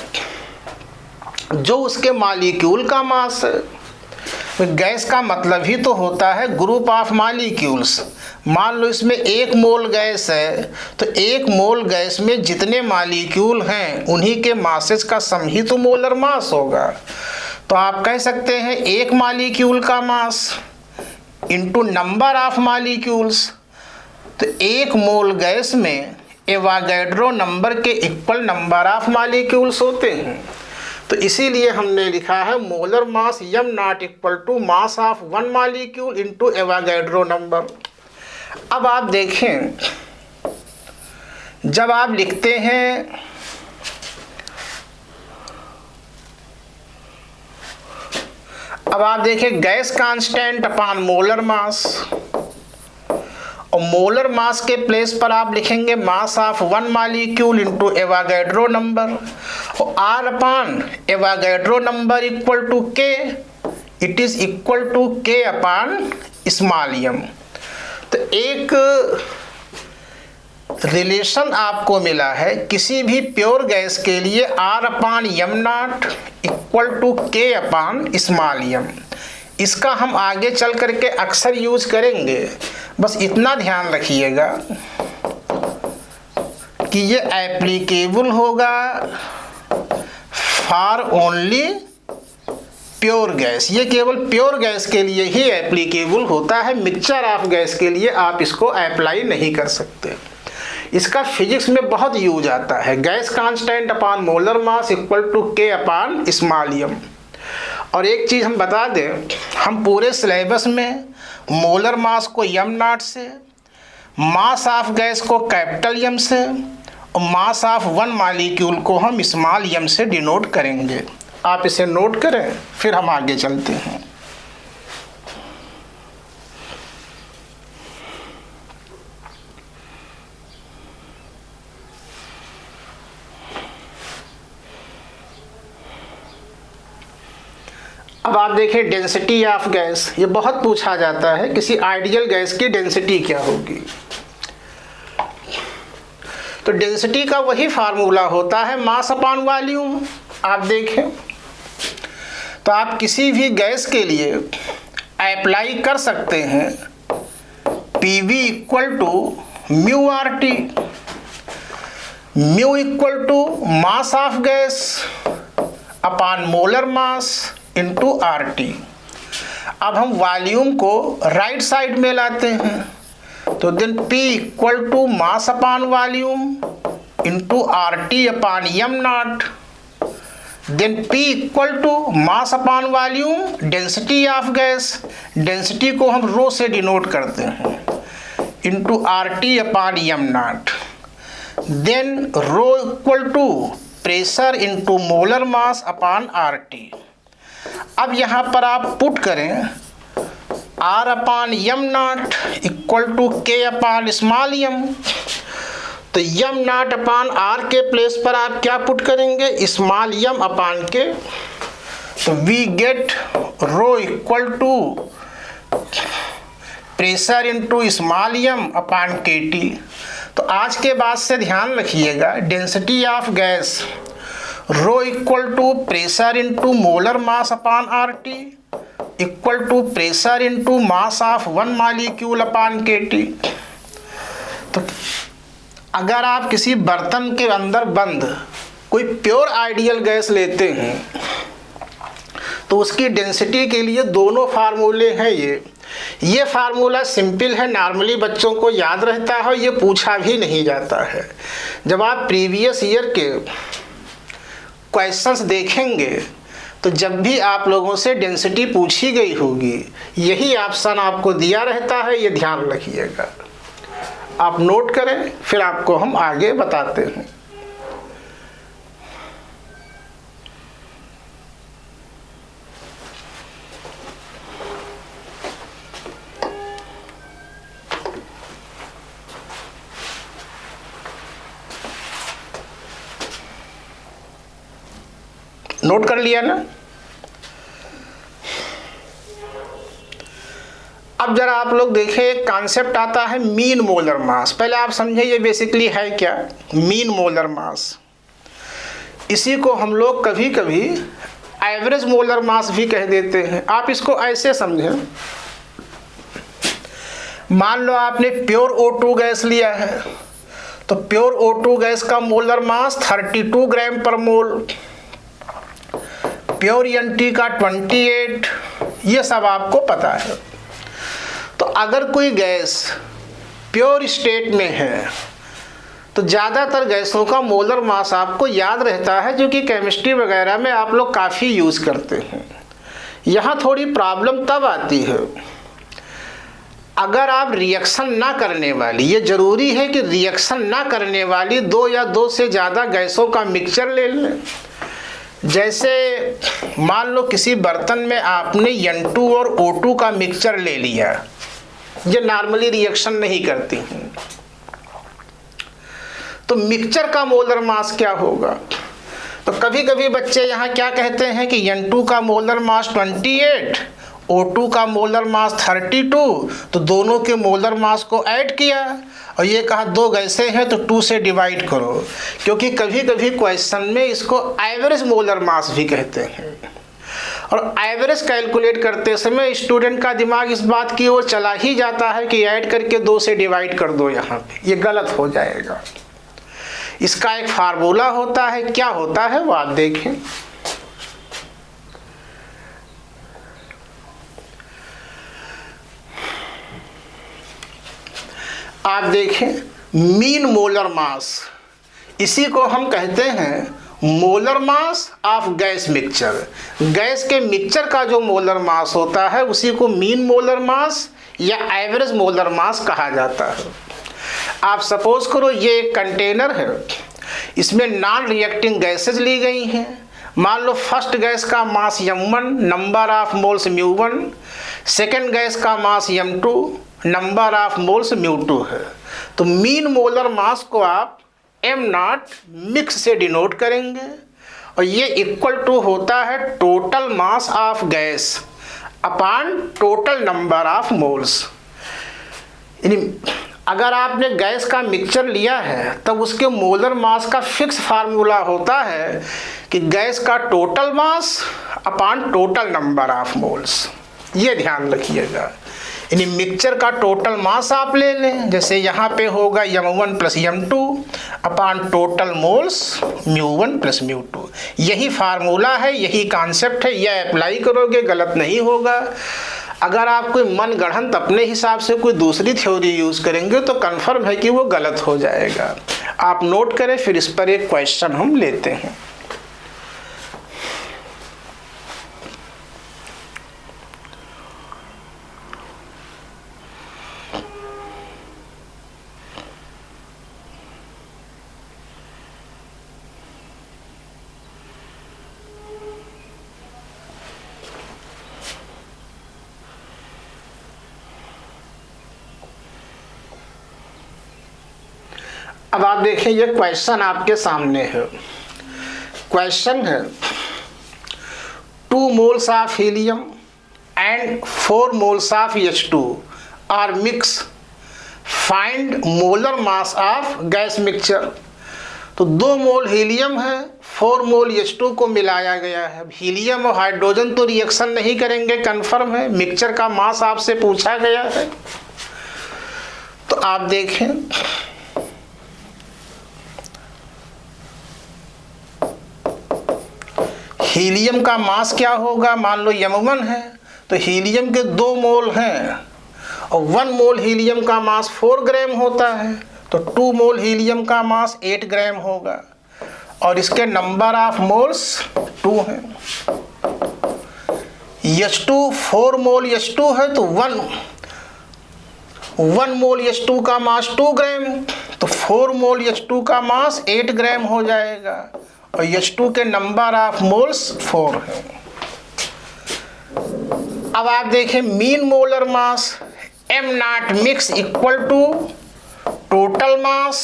जो उसके मॉलिक्यूल का मास है। गैस का मतलब ही तो होता है ग्रुप ऑफ मॉलिक्यूल्स। मान लो इसमें 1 मोल गैस है तो 1 मोल गैस में जितने मॉलिक्यूल हैं उन्हीं के मासेस का सम ही तो मोलर मास होगा। तो आप कह सकते हैं 1 मॉलिक्यूल का mass into number of molecules. तो 1 मोल गैस में एवोगाड्रो नंबर के इक्वल नंबर ऑफ मॉलिक्यूल्स होते हैं। तो इसीलिए हमने लिखा है molar mass M naught equal to mass of 1 molecule into Avogadro number. अब आप देखें, जब आप लिखते हैं अब आप देखें gas constant upon molar mass, और मोलर मास के प्लेस पर आप लिखेंगे mass of 1 molecule into Avogadro number, और R upon Avogadro number equal to K, it is equal to K upon small M. तो एक रिलेशन आपको मिला है किसी भी प्योर गैस के लिए R upon M naught equal to K upon small M. इसका हम आगे चल करके अक्सर यूज करेंगे, बस इतना ध्यान रखिएगा कि ये एप्लीकेबल होगा फॉर ओनली प्योर गैस। ये केवल प्योर गैस के लिए ही एप्लीकेबल होता है, मिक्सचर ऑफ गैस के लिए आप इसको अप्लाई नहीं कर सकते। इसका फिजिक्स में बहुत यूज आता है, gas constant upon molar mass equal to K upon small M. और एक चीज़ हम बता दें, हम पूरे सिलेबस में मोलर मास को यम नॉट से, मास ऑफ गैस को कैपिटल एम से, और मास ऑफ 1 मॉलिक्यूल को हम स्मॉल एम से डिनोट करेंगे। आप इसे नोट करें, फिर हम आगे चलते हैं। अब आप देखें डेंसिटी ऑफ गैस, ये बहुत पूछा जाता है किसी आइडियल गैस की डेंसिटी क्या होगी। तो डेंसिटी का वही फार्मूला होता है मास अपॉन वॉल्यूम। आप देखें तो आप किसी भी गैस के लिए अप्लाई कर सकते हैं PV equal to mu R T, mu equal to mass of gas upon molar mass into R T. अब हम वॉल्यूम को राइट साइड में लाते हैं, तो then P equal to mass upon volume into R T upon M naught, then P equal to mass upon volume density of gas, density को हम रो से डिनोट करते हैं, into R T upon M naught, then rho equal to pressure into molar mass upon R T. अब यहाँ पर आप पुट करें R upon M naught equal to K upon small M. तो यम नॉट अपॉन आर के प्लेस पर आप क्या पुट करेंगे, स्मॉल एम अपॉन के। तो we get rho equal to pressure into small M upon K T. तो आज के बाद से ध्यान रखिएगा, density of gas rho equal to pressure into molar mass upon R T equal to pressure into mass of 1 molecule upon K T. तो अगर आप किसी बर्तन के अंदर बंद कोई प्योर आइडियल गैस लेते हैं तो उसकी डेंसिटी के लिए दोनों फार्मूले हैं। ये फार्मूला सिंपल है, नॉर्मली बच्चों को याद रहता है, ये पूछा भी नहीं जाता है। जब आप प्रीवियस ईयर के क्वेश्चंस देखेंगे तो जब भी आप लोगों से डेंसिटी पूछी गई होगी यही ऑप्शन आपको दिया रहता है, ये ध्यान रखिएगा। आप नोट करें, फिर आपको हम आगे बताते हैं। नोट कर लिया ना। अब जरा आप लोग देखें, एक कॉन्सेप्ट आता है मीन मोलर मास। पहले आप समझे ये बेसिकली है क्या, मीन मोलर मास। इसी को हम लोग कभी कभी एवरेज मोलर मास भी कह देते हैं। आप इसको ऐसे समझें, मान लो आपने प्योर O2 गैस लिया है, तो प्योर O2 गैस का मोलर मास 32 ग्राम पर मोल, प्योर NT का 28, ये सब आपको पता है। तो अगर कोई गैस प्योर स्टेट में है तो ज़्यादातर गैसों का मोलर मास आपको याद रहता है, जो कि केमिस्ट्री वगैरह में आप लोग काफ़ी यूज़ करते हैं। यहाँ थोड़ी प्रॉब्लम तब आती है अगर आप रिएक्शन ना करने वाली, ये ज़रूरी है कि रिएक्शन ना करने वाली 2 या 2 से ज़्यादा गैसों का मिक्सचर ले लें। जैसे मान लो किसी बर्तन में आपने N2 और O2 का मिक्सचर ले लिया, ये नॉर्मली रिएक्शन नहीं करती हैं, तो मिक्सचर का मोलर मास क्या होगा। तो कभी कभी बच्चे यहाँ क्या कहते हैं कि N2 का मोलर मास 28, O2 का मोलर मास 32, तो दोनों के मोलर मास को ऐड किया और ये कहा 2 गैसें हैं तो 2 से डिवाइड करो, क्योंकि कभी कभी क्वेश्चन में इसको एवरेज मोलर मास भी कहते हैं। और एवरेज कैलकुलेट करते समय स्टूडेंट का दिमाग इस बात की ओर चला ही जाता है कि ऐड करके 2 से डिवाइड कर दो, यहाँ पे ये गलत हो जाएगा। इसका एक फार्मूला होता है, क्या होता है वो आप देखें। आप देखें मीन मोलर मास, इसी को हम कहते हैं molar mass of gas mixture. Gas के मिक्सचर का जो मोलर मास होता है उसी को मीन मोलर मास या एवरेज मोलर मास कहा जाता है। आप सपोज करो ये एक कंटेनर है, इसमें नॉन रिएक्टिंग गैसेज ली गई हैं। मान लो फर्स्ट गैस का mass m1, number of moles μ1, second gas का mass m2, number of moles μ2 है। तो मीन मोलर मास को आप m0 मिक्स से डिनोट करेंगे और ये इक्वल टू होता है total mass of gas upon total number of moles. अगर आपने गैस का मिक्सचर लिया है तब उसके मोलर मास का फिक्स फार्मूला होता है कि गैस का total mass upon total number of moles. ये ध्यान रखिएगा, यानी मिक्सचर का टोटल मास आप ले लें, जैसे यहाँ पे होगा m1 plus m2 upon total moles μ1 plus μ2। यही फार्मूला है, यही कॉन्सेप्ट है, यह अप्लाई करोगे गलत नहीं होगा। अगर आप कोई मन गढ़ंत अपने हिसाब से कोई दूसरी थ्योरी यूज़ करेंगे तो कन्फर्म है कि वो गलत हो जाएगा। आप नोट करें, फिर इस पर एक क्वेश्चन हम लेते हैं। अब आप देखें ये क्वेश्चन आपके सामने है। क्वेश्चन है 2 moles of helium and 4 moles of H2 are mix, find molar mass of gas mixture. तो 2 मोल हीलियम है, 4 मोल H2 को मिलाया गया है। हीलियम और हाइड्रोजन तो रिएक्शन नहीं करेंगे, कन्फर्म है। मिक्सचर का मास आपसे पूछा गया है। तो आप देखें हीलियम का मास क्या होगा। मान लो m1 है तो हीलियम के 2 मोल हैं और 1 मोल हीलियम का मास 4 ग्राम होता है, तो 2 मोल हीलियम का मास 8 ग्राम होगा और इसके नंबर ऑफ मोल्स 2 हैं। H2 4 मोल H2 है तो 1 मोल H2 का मास 2 ग्राम, तो 4 मोल H2 का मास 8 ग्राम हो जाएगा और H2 के नंबर ऑफ मोल्स 4 हैं। अब आप देखें mean molar mass m0 mix equal to total mass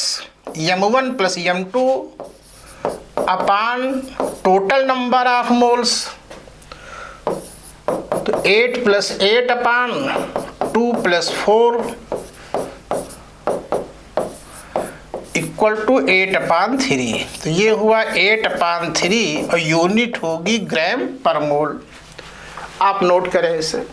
m1 plus m2 upon total number of moles, तो 8 + 8 अपॉन 2 + 4 = 8/3। तो ये हुआ 8/3 और यूनिट होगी ग्राम पर मोल। आप नोट करें इसे।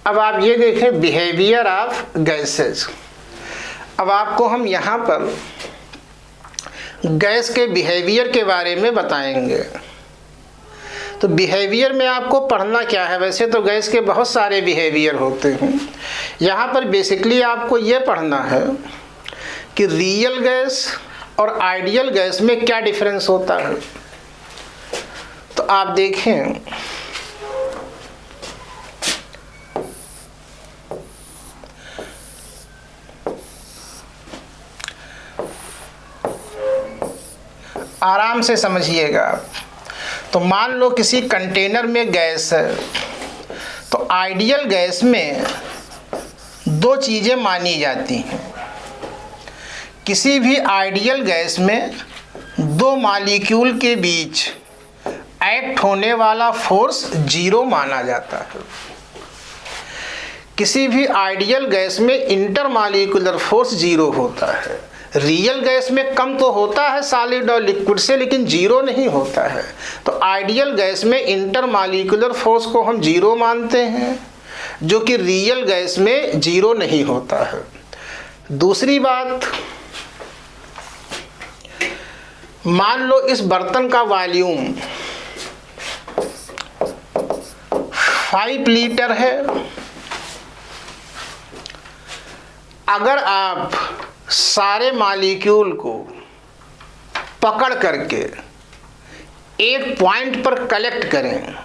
अब आप ये देखें बिहेवियर ऑफ गैसेस। अब आपको हम यहाँ पर गैस के बिहेवियर के बारे में बताएंगे। तो बिहेवियर में आपको पढ़ना क्या है? वैसे तो गैस के बहुत सारे बिहेवियर होते हैं, यहाँ पर बेसिकली आपको ये पढ़ना है कि रियल गैस और आइडियल गैस में क्या डिफरेंस होता है। तो आप देखें, आराम से समझिएगा। तो मान लो किसी कंटेनर में गैस है, तो आइडियल गैस में दो चीज़ें मानी जाती हैं। किसी भी आइडियल गैस में दो मॉलिक्यूल के बीच एक्ट होने वाला फोर्स 0 माना जाता है। किसी भी आइडियल गैस में इंटरमॉलिक्यूलर फोर्स 0 होता है। रियल गैस में कम तो होता है सॉलिड और लिक्विड से, लेकिन 0 नहीं होता है। तो आइडियल गैस में इंटरमॉलिक्यूलर फोर्स को हम 0 मानते हैं, जो कि रियल गैस में 0 नहीं होता है। दूसरी बात, मान लो इस बर्तन का वॉल्यूम 5 लीटर है। अगर आप सारे मॉलिक्यूल को पकड़ करके एक पॉइंट पर कलेक्ट करें,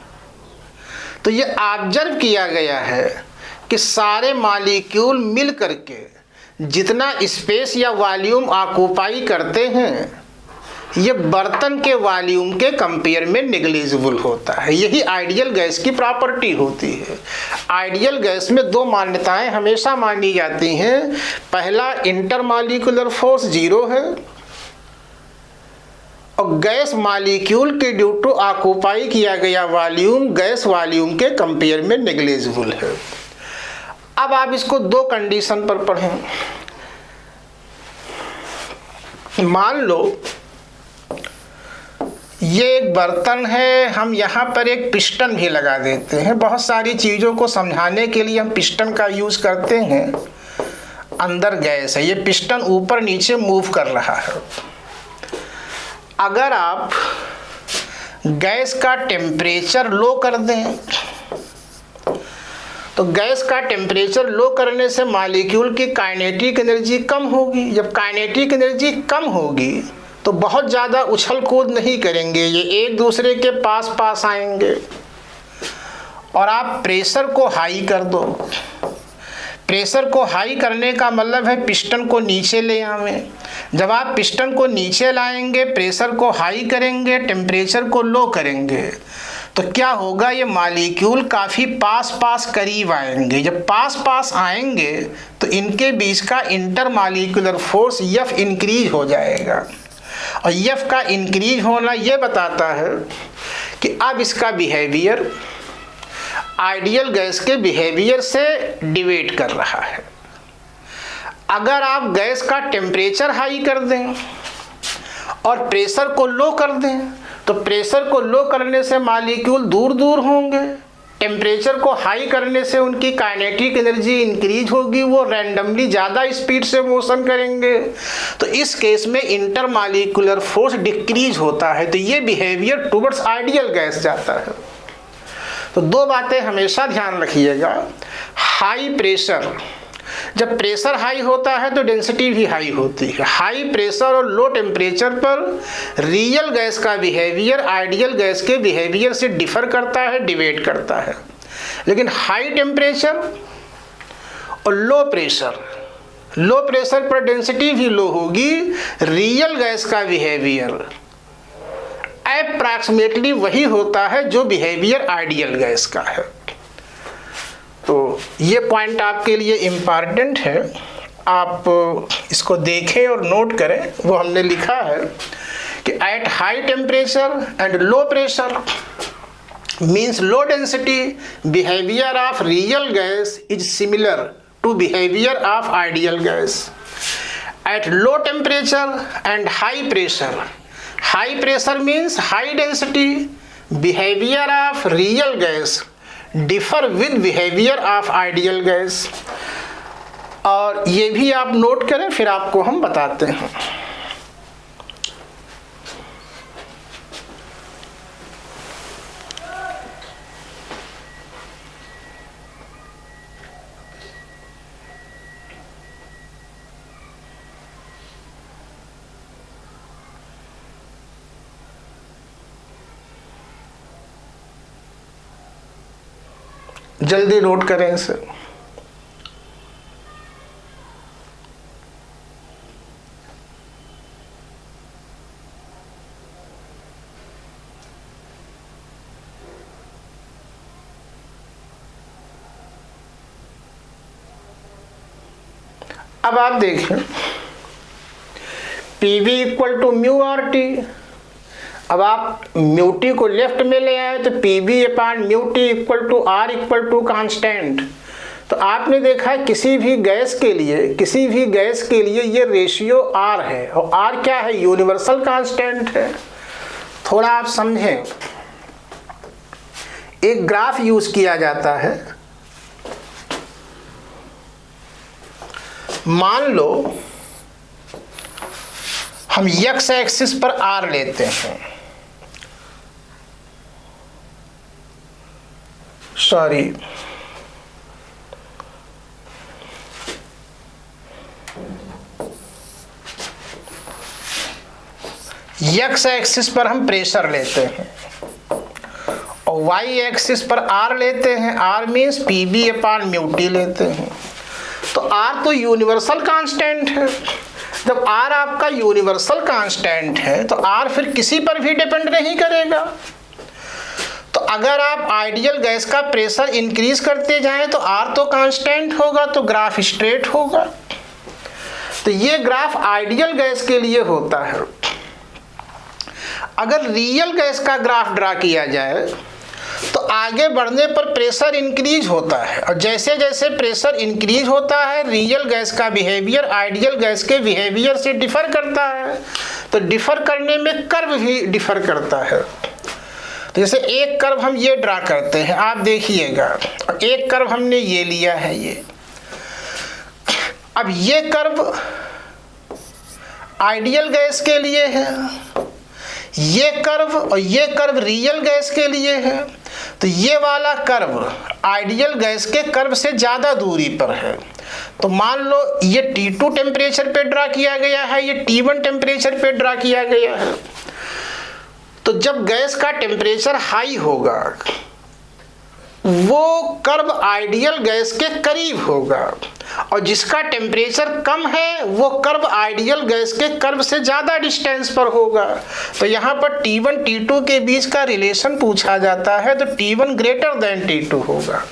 तो ये ऑब्जर्व किया गया है कि सारे मॉलिक्यूल मिल करके जितना स्पेस या वॉल्यूम ऑक्यूपाई करते हैं, ये बर्तन के वॉल्यूम के कंपेयर में नेग्लिजिबल होता है। यही आइडियल गैस की प्रॉपर्टी होती है। आइडियल गैस में दो मान्यताएं हमेशा मानी जाती हैं। पहला, इंटरमॉलिक्यूलर फोर्स 0 है और गैस मॉलिक्यूल के ड्यू टू ऑक्यूपाई किया गया वॉल्यूम गैस वॉल्यूम के कंपेयर में नेग्लिजिबल है। अब आप इसको दो कंडीशन पर पढ़ें। मान लो ये एक बर्तन है, हम यहाँ पर एक पिस्टन भी लगा देते हैं। बहुत सारी चीज़ों को समझाने के लिए हम पिस्टन का यूज़ करते हैं। अंदर गैस है, ये पिस्टन ऊपर नीचे मूव कर रहा है। अगर आप गैस का टेम्परेचर लो कर दें, तो गैस का टेम्परेचर लो करने से मॉलिक्यूल की काइनेटिक एनर्जी कम होगी। जब काइनेटिक एनर्जी कम होगी तो बहुत ज़्यादा उछल कूद नहीं करेंगे, ये एक दूसरे के पास पास आएंगे। और आप प्रेशर को हाई कर दो। प्रेशर को हाई करने का मतलब है पिस्टन को नीचे ले आवें। जब आप पिस्टन को नीचे लाएंगे, प्रेशर को हाई करेंगे, टेम्परेचर को लो करेंगे, तो क्या होगा, ये मॉलिक्यूल काफ़ी पास पास करीब आएंगे। जब पास पास आएंगे तो इनके बीच का इंटरमॉलिक्यूलर फोर्स F इंक्रीज हो जाएगा। और F का इंक्रीज होना ये बताता है कि अब इसका बिहेवियर आइडियल गैस के बिहेवियर से डिवेट कर रहा है। अगर आप गैस का टेम्परेचर हाई कर दें और प्रेशर को लो कर दें, तो प्रेशर को लो करने से मॉलिक्यूल दूर दूर होंगे टेम्परेचर को हाई करने से उनकी काइनेटिक एनर्जी इंक्रीज होगी, वो रैंडमली ज़्यादा स्पीड से मोशन करेंगे, तो इस केस में इंटरमॉलिक्यूलर फोर्स डिक्रीज होता है, तो ये बिहेवियर टुवर्ड्स आइडियल गैस जाता है। तो दो बातें हमेशा ध्यान रखिएगा, हाई प्रेशर, जब प्रेशर हाई होता है तो डेंसिटी भी हाई होती है। हाई प्रेशर और लो टेम्परेचर पर रियल गैस का बिहेवियर आइडियल गैस के बिहेवियर से डिफर करता है, डिवेट करता है। लेकिन हाई टेम्परेचर और लो प्रेशर पर डेंसिटी भी लो होगी, रियल गैस का बिहेवियर अप्रॉक्सीमेटली वही होता है जो बिहेवियर आइडियल गैस का है। तो ये पॉइंट आपके लिए इम्पॉर्टेंट है, आप इसको देखें और नोट करें। वो हमने लिखा है कि at high temperature and low pressure means low density behaviour of real gas is similar to behaviour of ideal gas. At low temperature and high pressure means high density behaviour of real gas differ with behaviour of ideal gas. और ये भी आप नोट करें, फिर आपको हम बताते हैं। जल्दी नोट करें इसे। अब आप देखें PV equal to mu R T. अब आप म्यू टी को लेफ्ट में ले आए तो PV upon mu T equal to R equal to constant. तो आपने देखा है किसी भी गैस के लिए ये रेशियो R है, और R क्या है? यूनिवर्सल कांस्टेंट है। थोड़ा आप समझें, एक ग्राफ यूज किया जाता है। मान लो हम x एक्सिस पर R लेते हैं, सॉरी x एक्सिस पर हम प्रेशर लेते हैं और y एक्सिस पर R लेते हैं। R means PV upon mu T लेते हैं। तो R तो यूनिवर्सल कांस्टेंट है। जब R आपका यूनिवर्सल कांस्टेंट है तो R फिर किसी पर भी डिपेंड नहीं करेगा। तो अगर आप आइडियल गैस का प्रेशर इंक्रीज करते जाएं तो R तो कांस्टेंट होगा, तो ग्राफ स्ट्रेट होगा। तो ये ग्राफ आइडियल गैस के लिए होता है। अगर रियल गैस का ग्राफ ड्रा किया जाए तो आगे बढ़ने पर प्रेशर इंक्रीज होता है, और जैसे जैसे प्रेशर इंक्रीज होता है रियल गैस का बिहेवियर आइडियल गैस के बिहेवियर से डिफर करता है। तो डिफर करने में कर्व भी डिफर करता है। तो जैसे एक कर्व हम ये ड्रा करते हैं, आप देखिएगा, और एक कर्व हमने ये लिया है ये। अब ये कर्व आइडियल गैस के लिए है, ये कर्व और ये कर्व रियल गैस के लिए है। तो ये वाला कर्व आइडियल गैस के कर्व से ज़्यादा दूरी पर है। तो मान लो ये T2 टेम्परेचर पे ड्रा किया गया है, ये T1 टेम्परेचर पे ड्रा किया गया है। तो जब गैस का टेम्परेचर हाई होगा वो कर्व आइडियल गैस के करीब होगा, और जिसका टेम्परेचर कम है वो कर्व आइडियल गैस के कर्व से ज़्यादा डिस्टेंस पर होगा। तो यहाँ पर T1 T2 के बीच का रिलेशन पूछा जाता है, तो T1 ग्रेटर देन T2 होगा।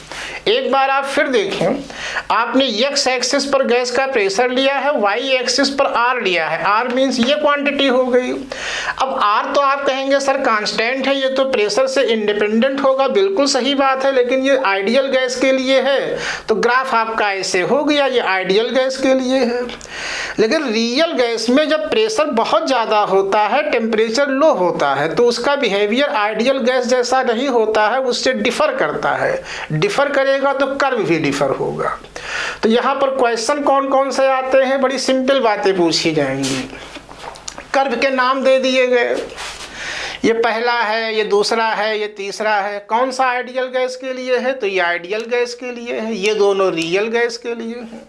एक बार आप फिर देखें, आपने x एक्सिस पर गैस का प्रेशर लिया है, y एक्सिस पर R लिया है। R मीन्स ये क्वांटिटी हो गई। अब R तो आप कहेंगे सर कांस्टेंट है, ये तो प्रेशर से इंडिपेंडेंट होगा। बिल्कुल सही बात है, लेकिन ये आइडियल गैस के लिए है। तो ग्राफ आपका ऐसे हो गया गया, ये आइडियल गैस के लिए है। लेकिन रियल गैस में जब प्रेशर बहुत ज़्यादा होता है, टेम्परेचर लो होता है, तो उसका बिहेवियर आइडियल गैस जैसा नहीं होता है, उससे डिफ़र करता है। डिफ़र करेगा तो कर्व भी डिफ़र होगा। तो यहाँ पर क्वेश्चन कौन कौन से आते हैं, बड़ी सिंपल बातें पूछी जाएंगी। कर्व के नाम दे दिए गए, ये पहला है, ये दूसरा है, ये तीसरा है। कौन सा आइडियल गैस के लिए है, तो ये आइडियल गैस के लिए है। ये दोनों रियल गैस के लिए हैं।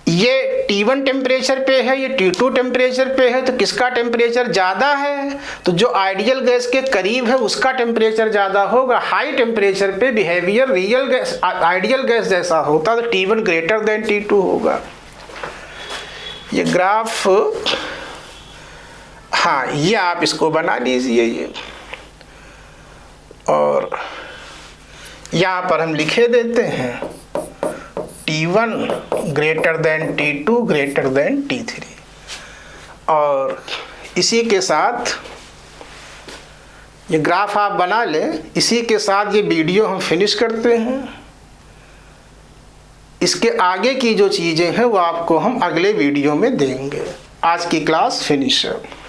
ये T1 टेम्परेचर पे है, ये T2 टेम्परेचर पे है। तो किसका टेम्परेचर ज़्यादा है, तो जो आइडियल गैस के करीब है उसका टेम्परेचर ज़्यादा होगा। हाई टेम्परेचर पे behaviour real gas ideal gas जैसा होता, तो T1 ग्रेटर देन T2 होगा। ये ग्राफ, हाँ, ये आप इसको बना लीजिए ये, और यहाँ पर हम लिखे देते हैं T1 greater than T2 greater than T3। और इसी के साथ ये ग्राफ आप बना लें। इसी के साथ ये वीडियो हम फिनिश करते हैं। इसके आगे की जो चीज़ें हैं वो आपको हम अगले वीडियो में देंगे। आज की क्लास फिनिश है।